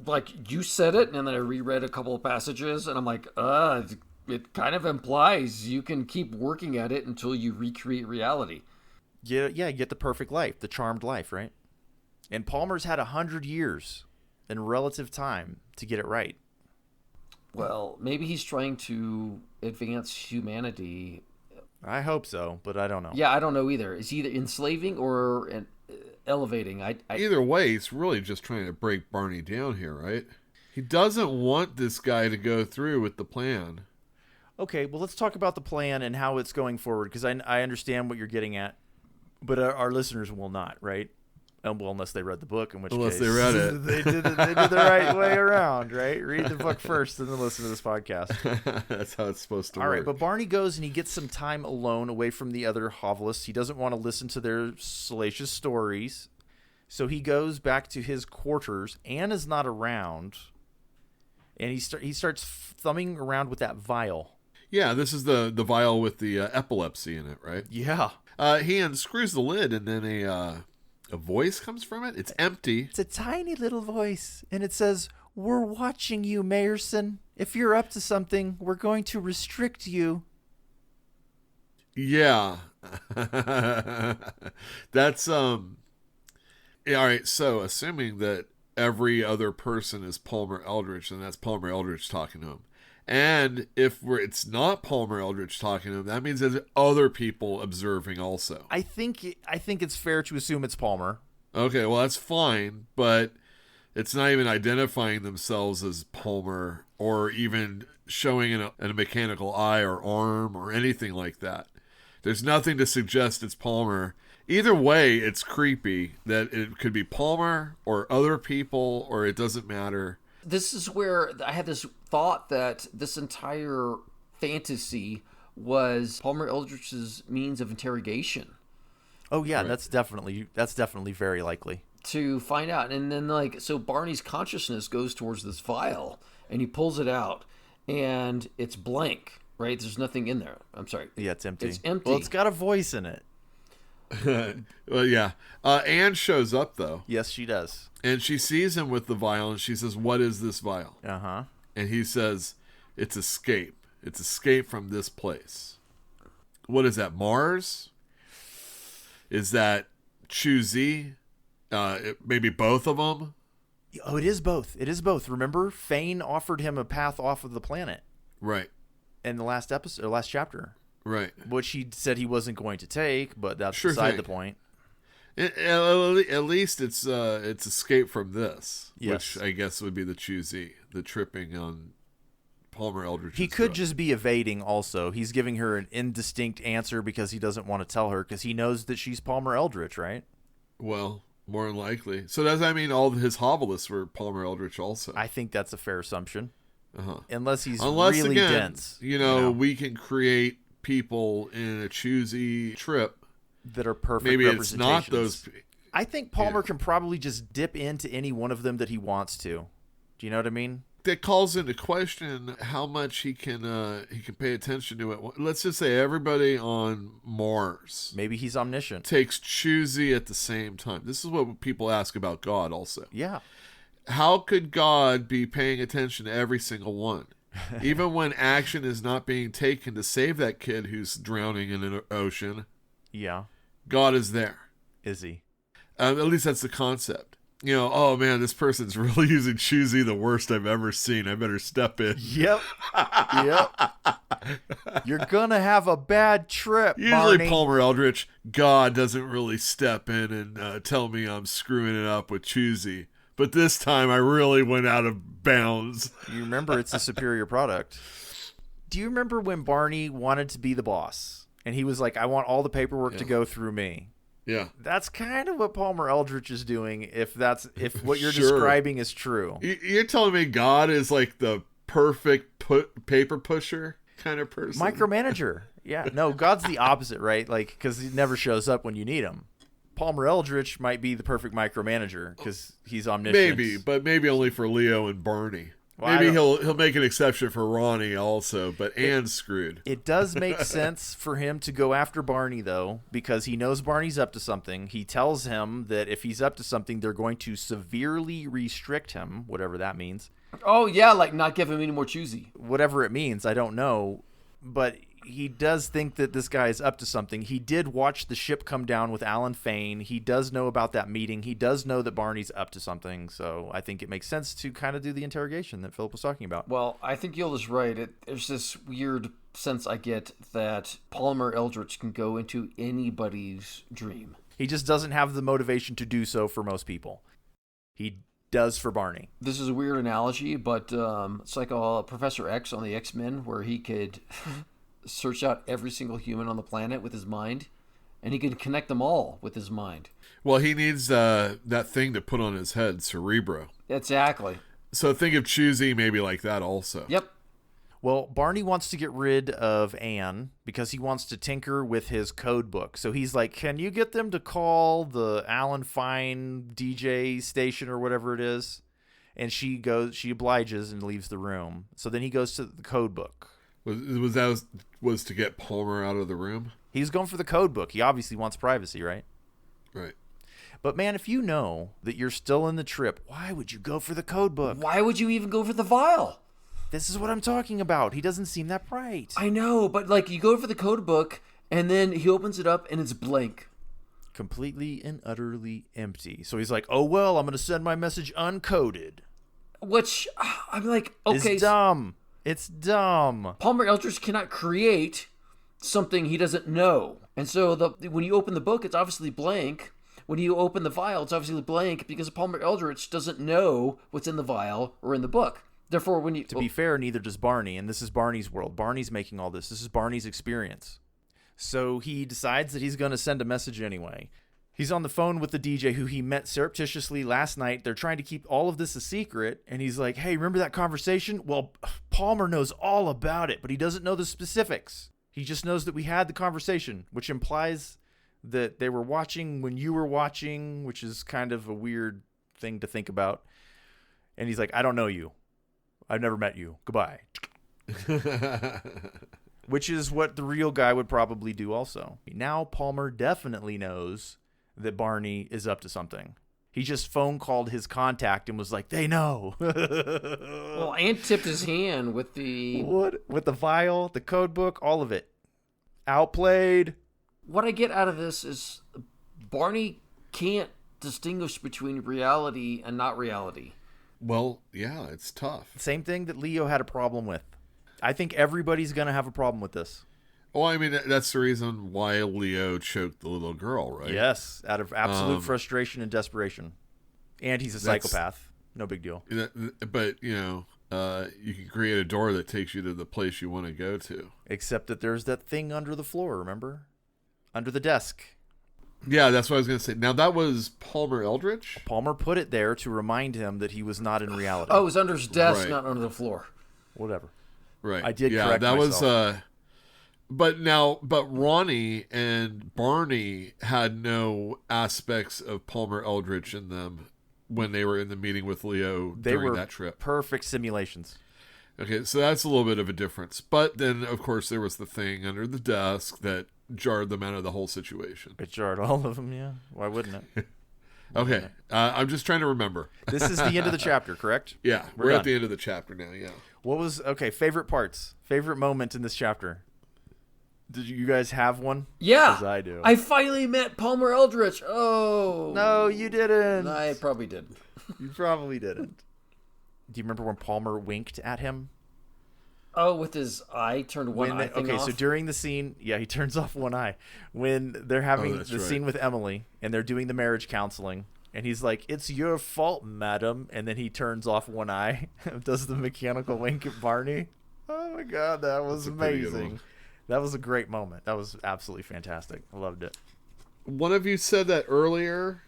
Like, you said it, and then I reread a couple of passages, and I'm like, it kind of implies you can keep working at it until you recreate reality. Yeah, get the perfect life, the charmed life, right? And Palmer's had 100 years in relative time to get it right. Well, maybe he's trying to advance humanity. I hope so, but I don't know. Yeah, I don't know either. Is he either enslaving or elevating? Either way, he's really just trying to break Barney down here, right? He doesn't want this guy to go through with the plan. Okay, well, let's talk about the plan and how it's going forward, because I understand what you're getting at, but our listeners will not, right? Well, unless they read the book, in which Unless case they read it. they did the right way around, right? Read the book first and then listen to this podcast. That's how it's supposed to work. All right, but Barney goes and he gets some time alone away from the other hovelists. He doesn't want to listen to their salacious stories, so he goes back to his quarters. Anne is not around, and he starts thumbing around with that vial. Yeah, this is the vial with the epilepsy in it, right? Yeah. He unscrews the lid, and then a voice comes from it. It's empty. It's a tiny little voice, and it says, "We're watching you, Mayerson. If you're up to something, we're going to restrict you." Yeah. That's yeah, all right, so assuming that every other person is Palmer Eldritch, then that's Palmer Eldritch talking to him. And if it's not Palmer Eldritch talking to him, that means there's other people observing also. I think it's fair to assume it's Palmer. Okay, well, that's fine, but it's not even identifying themselves as Palmer or even showing in a mechanical eye or arm or anything like that. There's nothing to suggest it's Palmer. Either way, it's creepy that it could be Palmer or other people, or it doesn't matter. This is where I had this thought that this entire fantasy was Palmer Eldritch's means of interrogation. Oh yeah, right. That's definitely very likely. To find out. And then so Barney's consciousness goes towards this vial and he pulls it out and it's blank, right? There's nothing in there. I'm sorry. Yeah, it's empty. It's empty. Well, it's got a voice in it. Well, yeah. Anne shows up though. Yes, she does. And she sees him with the vial, and she says, "What is this vial?" Uh-huh. And he says, "It's escape. It's escape from this place." What is that, Mars? Is that Chuzi? Maybe both of them? Oh, it is both. It is both. Remember, Fane offered him a path off of the planet. Right. In the last episode, or last chapter. Right. Which he said he wasn't going to take, but that's sure beside thing. the point. At least it's escape from this, yes. Which I guess would be the Chuzi, the tripping on Palmer Eldritch. He could just be evading also. He's giving her an indistinct answer because he doesn't want to tell her because he knows that she's Palmer Eldritch, right? Well, more than likely. So does that mean all of his hovelists were Palmer Eldritch also? I think that's a fair assumption. Uh-huh. Unless really again, dense. You know, we can create people in a Chuzi trip that are perfect maybe representations. it's not those. I think Palmer can probably just dip into any one of them that he wants to. Do you know what I mean? That calls into question how much he can pay attention to it. Let's just say everybody on Mars Maybe he's omniscient. takes choosy at the same time. This is what people ask about God also. Yeah. How could God be paying attention to every single one? Even when action is not being taken to save that kid who's drowning in an ocean, Yeah. God is there. Is he? At least that's the concept. Oh man, this person's really using choosy the worst I've ever seen. I better step in. Yep. You're going to have a bad trip, Usually Barney. Palmer Eldritch, God doesn't really step in and tell me I'm screwing it up with choosy. But this time I really went out of bounds. You remember it's a superior product. Do you remember when Barney wanted to be the boss? And he was like, I want all the paperwork to go through me. Yeah. That's kind of what Palmer Eldritch is doing if what you're Sure. describing is true. You're telling me God is like the perfect paper pusher kind of person? Micromanager. Yeah. No, God's the opposite, right? Like, because he never shows up when you need him. Palmer Eldritch might be the perfect micromanager because he's omniscient. Maybe, but maybe only for Leo and Barney. Well, Maybe he'll make an exception for Ronnie also, but Anne's screwed. It does make sense for him to go after Barney, though, because he knows Barney's up to something. He tells him that if he's up to something, they're going to severely restrict him, whatever that means. Oh, yeah, like not give him any more choosy. Whatever it means, I don't know. But he does think that this guy is up to something. He did watch the ship come down with Alan Fane. He does know about that meeting. He does know that Barney's up to something. So I think it makes sense to kind of do the interrogation that Philip was talking about. Well, I think Yola's right. There's this weird sense I get that Palmer Eldritch can go into anybody's dream. He just doesn't have the motivation to do so for most people. He does for Barney. This is a weird analogy, but it's like Professor X on the X-Men where he could search out every single human on the planet with his mind, and he can connect them all with his mind. Well, he needs that thing to put on his head, Cerebro. Exactly. So think of choosy maybe like that also. Yep. Well, Barney wants to get rid of Anne because he wants to tinker with his code book. So he's like, can you get them to call the Alan Fine DJ station or whatever it is? And she obliges and leaves the room. So then he goes to the code book. Was to get Palmer out of the room? He's going for the code book. He obviously wants privacy, right? Right. But man, if you know that you're still in the trip, why would you go for the code book? Why would you even go for the vial? This is what I'm talking about. He doesn't seem that bright. I know, but like you go for the code book, and then he opens it up, and it's blank. Completely and utterly empty. So he's like, oh, well, I'm going to send my message uncoded. Which, I'm like, okay. It's dumb. It's dumb. Palmer Eldritch cannot create something he doesn't know. And so when you open the book, it's obviously blank. When you open the vial, it's obviously blank because Palmer Eldritch doesn't know what's in the vial or in the book. Therefore, when you... To be fair, neither does Barney, and this is Barney's world. Barney's making all this. This is Barney's experience. So he decides that he's going to send a message anyway. He's on the phone with the DJ who he met surreptitiously last night. They're trying to keep all of this a secret. And he's like, hey, remember that conversation? Well, Palmer knows all about it, but he doesn't know the specifics. He just knows that we had the conversation, which implies that they were watching when you were watching, which is kind of a weird thing to think about. And he's like, I don't know you. I've never met you. Goodbye. Which is what the real guy would probably do also. Now Palmer definitely knows that Barney is up to something. He just phone called his contact and was like, they know. Well, and tipped his hand with the... What? With the vial, the code book, all of it. Outplayed. What I get out of this is Barney can't distinguish between reality and not reality. Well, yeah, it's tough. Same thing that Leo had a problem with. I think everybody's going to have a problem with this. Well, I mean, that's the reason why Leo choked the little girl, right? Yes, out of absolute frustration and desperation. And he's a psychopath. No big deal. But, you can create a door that takes you to the place you want to go to. Except that there's that thing under the floor, remember? Under the desk. Yeah, that's what I was going to say. Now, that was Palmer Eldritch? Palmer put it there to remind him that he was not in reality. Oh, it was under his desk, Right. not under the floor. Whatever. Right. I did yeah, correct that myself. was But Ronnie and Barney had no aspects of Palmer Eldritch in them when they were in the meeting with Leo during that trip. Perfect simulations. Okay, so that's a little bit of a difference. But then, of course, there was the thing under the desk that jarred them out of the whole situation. It jarred all of them, yeah. Why wouldn't it? Okay, I'm just trying to remember. This is the end of the chapter, correct? Yeah, we're at the end of the chapter now, yeah. What was, favorite parts? Favorite moment in this chapter? Did you guys have one? Yeah. 'Cause I do. I finally met Palmer Eldritch. Oh. No, you didn't. I probably did. You probably didn't. Do you remember when Palmer winked at him? Oh, with his eye turned one eye thing off? So during the scene, he turns off one eye. When they're having the scene with Emily and they're doing the marriage counseling, and he's like, "It's your fault, madam," and then he turns off one eye, does the mechanical wink at Barney. Oh my God, that was amazing. That was a great moment. That was absolutely fantastic. I loved it. One of you said that earlier,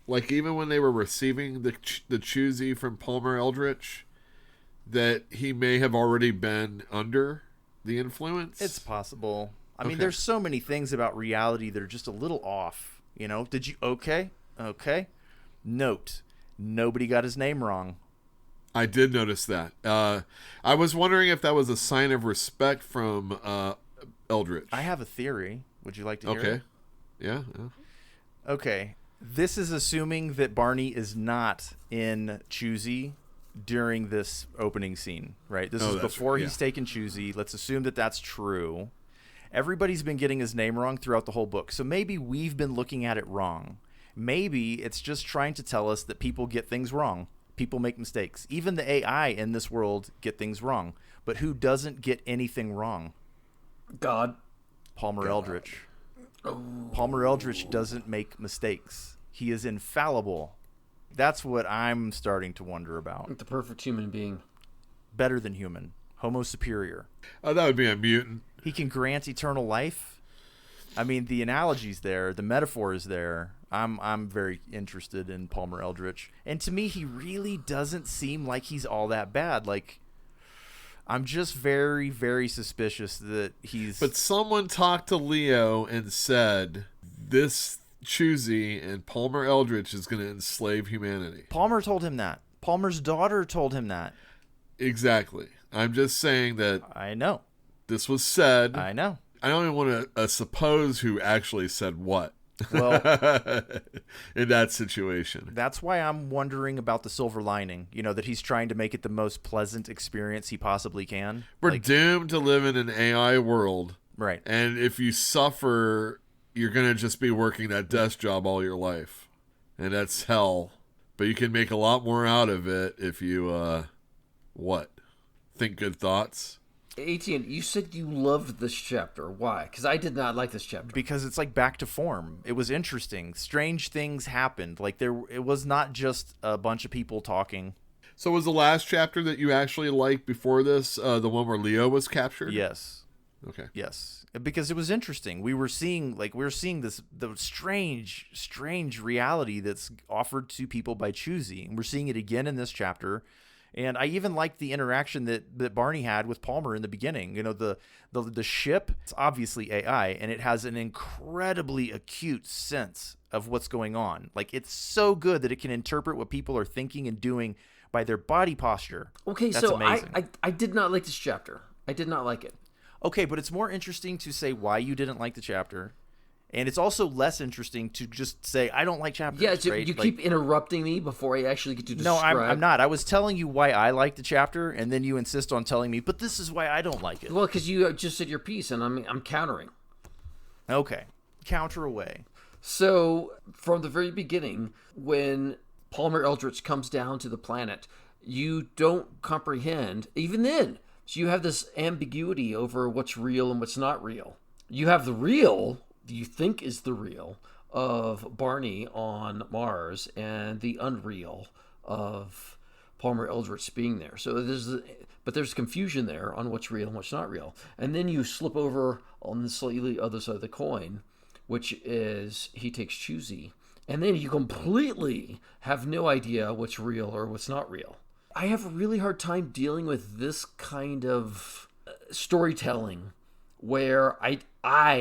like even when they were receiving the choosy from Palmer Eldritch, that he may have already been under the influence. It's possible. I mean, there's so many things about reality that are just a little off. You know, did you? Okay. Note, nobody got his name wrong. I did notice that. I was wondering if that was a sign of respect from Eldritch. I have a theory. Would you like to hear it? Yeah. Okay. This is assuming that Barney is not in Choosy during this opening scene, right? This is before he's taken Choosy. Let's assume that that's true. Everybody's been getting his name wrong throughout the whole book. So maybe we've been looking at it wrong. Maybe it's just trying to tell us that people get things wrong. People make mistakes. Even the AI in this world get things wrong. But who doesn't get anything wrong? God. Palmer Eldritch. Oh. Palmer Eldritch doesn't make mistakes. He is infallible. That's what I'm starting to wonder about. The perfect human being. Better than human. Homo superior. Oh, that would be a mutant. He can grant eternal life. I mean, the analogy's there. The metaphor is there. I'm very interested in Palmer Eldritch. And to me, he really doesn't seem like he's all that bad. Like, I'm just very, very suspicious that he's... But someone talked to Leo and said, this choosy and Palmer Eldritch is going to enslave humanity. Palmer told him that. Palmer's daughter told him that. Exactly. I'm just saying that... I know. This was said. I know. I don't even want to suppose who actually said what. Well, in that situation. That's why I'm wondering about the silver lining. You know, that he's trying to make it the most pleasant experience he possibly can. We're doomed to live in an AI world. Right. And if you suffer, you're going to just be working that desk job all your life. And that's hell. But you can make a lot more out of it if you, think good thoughts. Etienne, you said you loved this chapter. Why? Because I did not like this chapter. Because it's like back to form. It was interesting. Strange things happened. Like it was not just a bunch of people talking. So was the last chapter that you actually liked before this the one where Leo was captured? Yes. Okay. Yes, because it was interesting. We were seeing the strange reality that's offered to people by Choosy, and we're seeing it again in this chapter. And I even liked the interaction that Barney had with Palmer in the beginning. You know, the ship, it's obviously AI, and it has an incredibly acute sense of what's going on. Like, it's so good that it can interpret what people are thinking and doing by their body posture. Okay, that's so amazing. I did not like this chapter. I did not like it. Okay, but it's more interesting to say why you didn't like the chapter. And it's also less interesting to just say, I don't like chapters. Yeah, right? you keep interrupting me before I actually get to describe. No, I'm not. I was telling you why I like the chapter, and then you insist on telling me, but this is why I don't like it. Well, because you just said your piece, and I'm countering. Okay. Counter away. So, from the very beginning, when Palmer Eldritch comes down to the planet, you don't comprehend, even then. So you have this ambiguity over what's real and what's not real. You have the real... you think is the real of Barney on Mars and the unreal of Palmer Eldritch being there. So there's confusion there on what's real and what's not real. And then you slip over on the slightly other side of the coin, which is he takes Choosy. And then you completely have no idea what's real or what's not real. I have a really hard time dealing with this kind of storytelling where I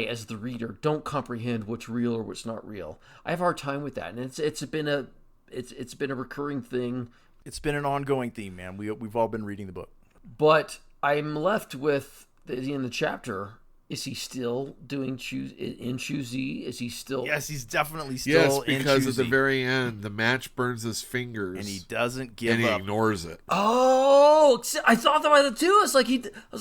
as the reader don't comprehend what's real or what's not real. I have a hard time with that, and it's been a recurring thing. It's been an ongoing theme, man. We've all been reading the book. But I'm left with the end of the chapter. Is he still doing in Choosy? Is he still? Yes, he's definitely still in because Choosy. at the very end, the match burns his fingers, and he doesn't give and he up. ignores it. Oh, I thought that way too. I was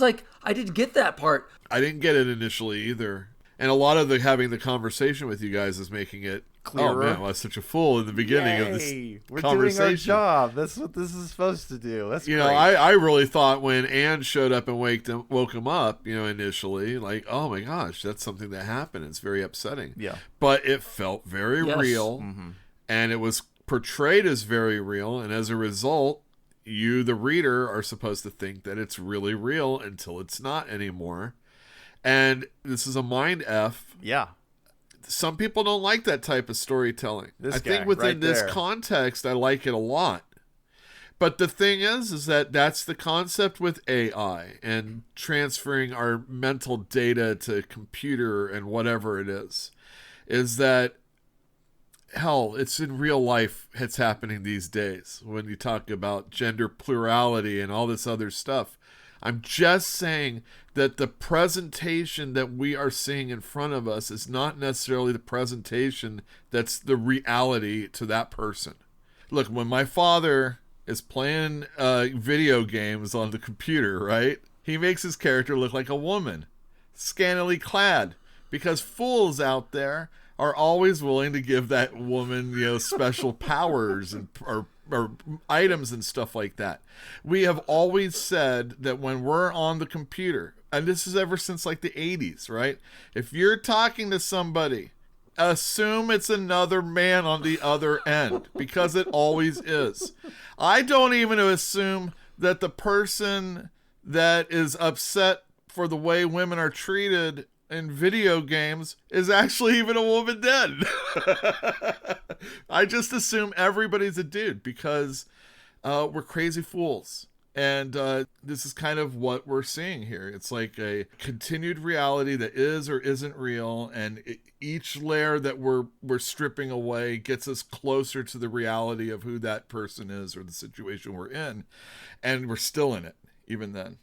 like, I didn't get that part. I didn't get it initially either, and a lot of having the conversation with you guys is making it clearer. Oh man, I was such a fool in the beginning of this We're conversation. doing our job. That's what this is supposed to do. That's great. I really thought when Anne showed up and woke him up, initially, like, oh my gosh, that's something that happened. It's very upsetting. Yeah. But it felt very real, and it was portrayed as very real, and as a result, you, the reader, are supposed to think that it's really real until it's not anymore. And this is a mind F. Yeah. Some people don't like that type of storytelling. I think within this context, I like it a lot. But the thing is that that's the concept with AI and transferring our mental data to computer and whatever it is that, hell, it's in real life. It's happening these days when you talk about gender plurality and all this other stuff. I'm just saying that the presentation that we are seeing in front of us is not necessarily the presentation that's the reality to that person. Look, when my father is playing video games on the computer, right? He makes his character look like a woman, scantily clad, because fools out there are always willing to give that woman, special powers and or items and stuff like that. We have always said that when we're on the computer, and this is ever since like the 80s, right? If you're talking to somebody, assume it's another man on the other end, because it always is. I don't even assume that the person that is upset for the way women are treated in video games is actually even a woman then. I just assume everybody's a dude because we're crazy fools. And this is kind of what we're seeing here. It's like a continued reality that is or isn't real, and each layer that we're stripping away gets us closer to the reality of who that person is or the situation we're in, and we're still in it even then.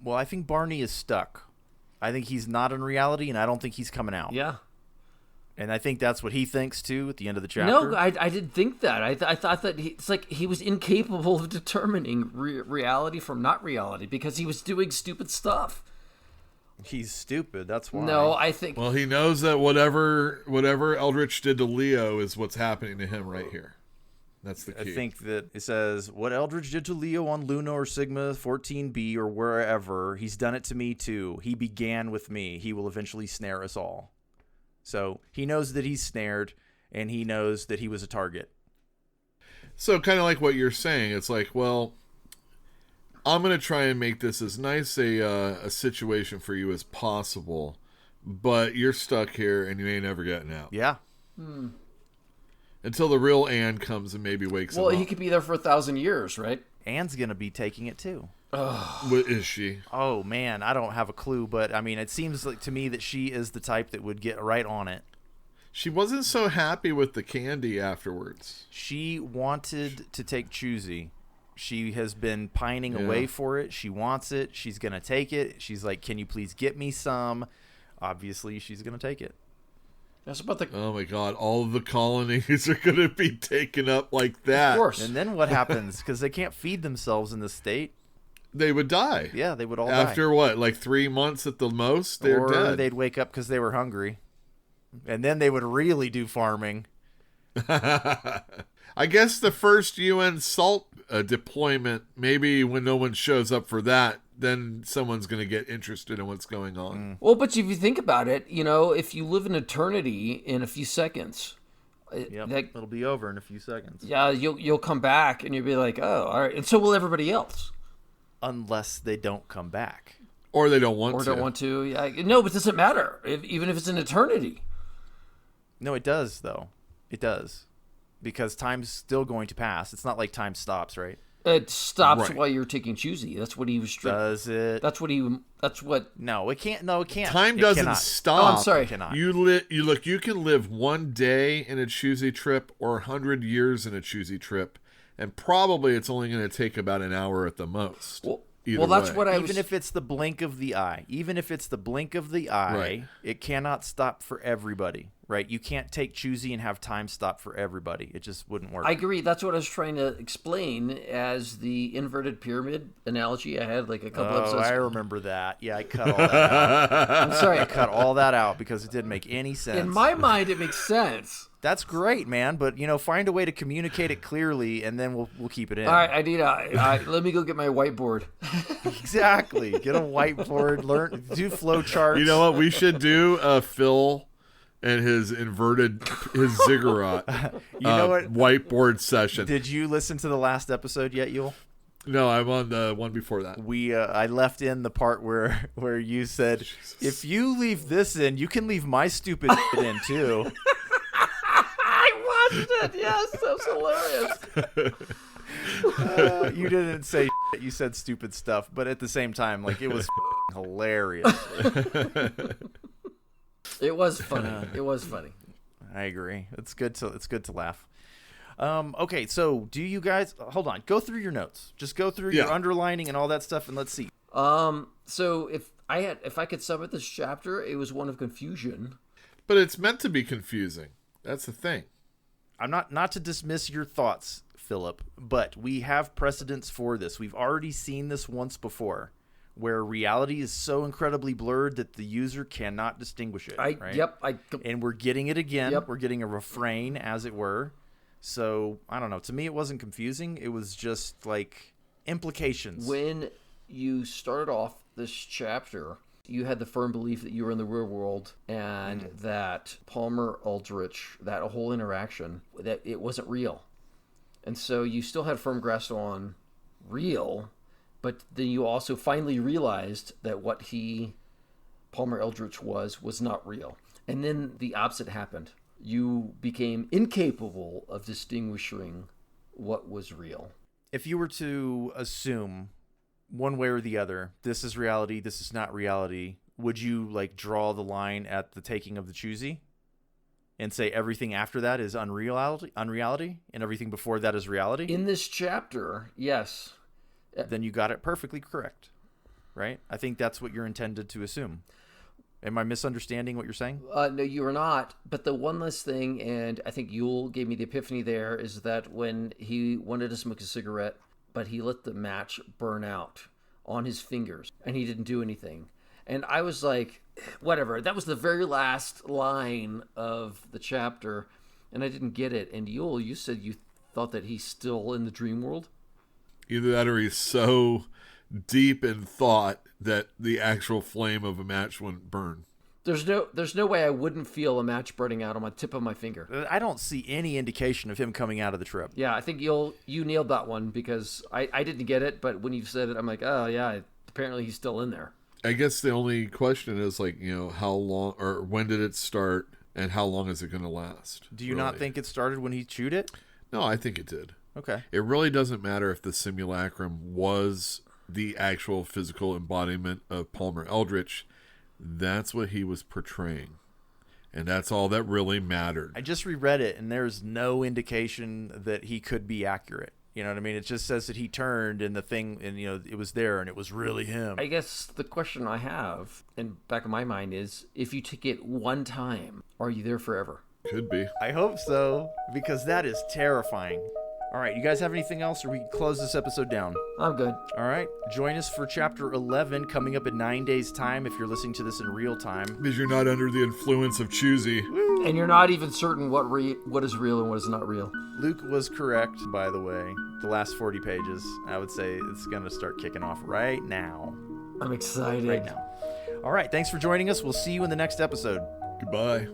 Well, I think Barney is stuck. I think he's not in reality, and I don't think he's coming out. Yeah. And I think that's what he thinks, too, at the end of the chapter. No, I didn't think that. I thought that it's like he was incapable of determining reality from not reality because he was doing stupid stuff. He's stupid, that's why. No, I think... Well, he knows that whatever Eldritch did to Leo is what's happening to him right here. That's the key. I think that it says, what Eldritch did to Leo on Luna or Sigma 14B or wherever, he's done it to me too. He began with me. He will eventually snare us all. So he knows that he's snared, and he knows that he was a target. So kind of like what you're saying, it's like, well, I'm going to try and make this as nice a situation for you as possible, but you're stuck here and you ain't ever getting out. Yeah. Until the real Anne comes and maybe wakes him up. Well, he could be there for 1,000 years, right? Anne's going to be taking it too. What is she? Oh, man, I don't have a clue, but I mean, it seems like to me that she is the type that would get right on it. She wasn't so happy with the candy afterwards. She wanted to take Choosy. She has been pining away for it. She wants it. She's going to take it. She's like, can you please get me some? Obviously, she's going to take it. That's about the... Oh my God, all of the colonies are going to be taken up like that. Of course. And then what happens? Because they can't feed themselves in this state. They would die. Yeah, they would all die. After what, like 3 months at the most? They're or dead. They'd wake up because they were hungry. And then they would really do farming. I guess the first UN SALT deployment, maybe when no one shows up for that, then someone's going to get interested in what's going on. Well, but if you think about it, if you live an eternity in a few seconds, It'll be over in a few seconds. Yeah, you'll come back and you'll be like, oh, all right. And so will everybody else. Unless they don't come back. Or they don't want to. Or don't want to. Yeah. No, but it doesn't matter, even if it's an eternity. No, it does, though. It does. Because time's still going to pass. It's not like time stops, right? It stops Right. while you're taking choosy. That's what he was. Does it? That's what. No, it can't. No, it can't. Time It doesn't cannot. stop. Oh, I'm sorry. It cannot. You can live one day in a choosy trip or 100 years in a choosy trip, and probably it's only going to take about an hour at the most. Either that's way. what I Even was. if it's the blink of the eye, Right. it cannot stop for everybody, right? You can't take choosy and have time stop for everybody. It just wouldn't work. I agree. That's what I was trying to explain as the inverted pyramid analogy I had like a couple episodes I ago. remember that. Yeah, I cut all that out. I'm sorry. I cut all that out because it didn't make any sense. In my mind, it makes sense. That's great, man. But find a way to communicate it clearly, and then we'll keep it in. All right, I need let me go get my whiteboard. Exactly. Get a whiteboard. Do flow charts. You know what we should do? Phil and his ziggurat. You know what? Whiteboard session. Did you listen to the last episode yet, Yule? No, I'm on the one before that. I left in the part where you said, if you leave this in, you can leave my stupid shit in too. I watched it. Yes, that was hilarious. You didn't say shit, you said stupid stuff, but at the same time, like, it was hilarious. It was funny. It was funny. I agree. It's good to laugh. Okay, so do you guys hold on? Go through your notes. Just go through your underlining and all that stuff, and let's see. So if I could sum up this chapter, it was one of confusion. But it's meant to be confusing. That's the thing. I'm not to dismiss your thoughts, Philip, but we have precedents for this. We've already seen this once before, where reality is so incredibly blurred that the user cannot distinguish it. Right? And we're getting it again. Yep. We're getting a refrain, as it were. So, I don't know. To me, it wasn't confusing. It was just, like, implications. When you started off this chapter, you had the firm belief that you were in the real world and that Palmer Eldritch, that whole interaction, that it wasn't real. And so you still had firm grasp on real, but then you also finally realized that what Palmer Eldritch was not real. And then the opposite happened. You became incapable of distinguishing what was real. If you were to assume one way or the other, this is reality, this is not reality, would you like draw the line at the taking of the choosy and say everything after that is unreality, and everything before that is reality? In this chapter, yes. Then you got it perfectly correct, right? I think that's what you're intended to assume. Am I misunderstanding what you're saying? No, you are not. But the one last thing, and I think Yule gave me the epiphany there, is that when he wanted to smoke a cigarette, but he let the match burn out on his fingers, and he didn't do anything. And I was like, whatever. That was the very last line of the chapter, and I didn't get it. And Yule, you said you thought that he's still in the dream world? Either that or he's so deep in thought that the actual flame of a match wouldn't burn. There's no way I wouldn't feel a match burning out on my tip of my finger. I don't see any indication of him coming out of the trip. Yeah, I think you nailed that one because I didn't get it, but when you said it, I'm like, oh yeah, apparently he's still in there. I guess the only question is like, how long or when did it start and how long is it going to last? Do you not think it started when he chewed it? No, I think it did. Okay. It really doesn't matter if the simulacrum was the actual physical embodiment of Palmer Eldritch. That's what he was portraying. And that's all that really mattered. I just reread it, and there's no indication that he could be accurate. You know what I mean? It just says that he turned and the thing, and it was there, and it was really him. I guess the question I have in back of my mind is, if you take it one time, are you there forever? Could be. I hope so, because that is terrifying. All right, you guys have anything else, or we can close this episode down? I'm good. All right, join us for Chapter 11 coming up in 9 days' time if you're listening to this in real time. Because you're not under the influence of choosy. And you're not even certain what is real and what is not real. Luke was correct, by the way. The last 40 pages, I would say it's going to start kicking off right now. I'm excited. Right now. All right, thanks for joining us. We'll see you in the next episode. Goodbye.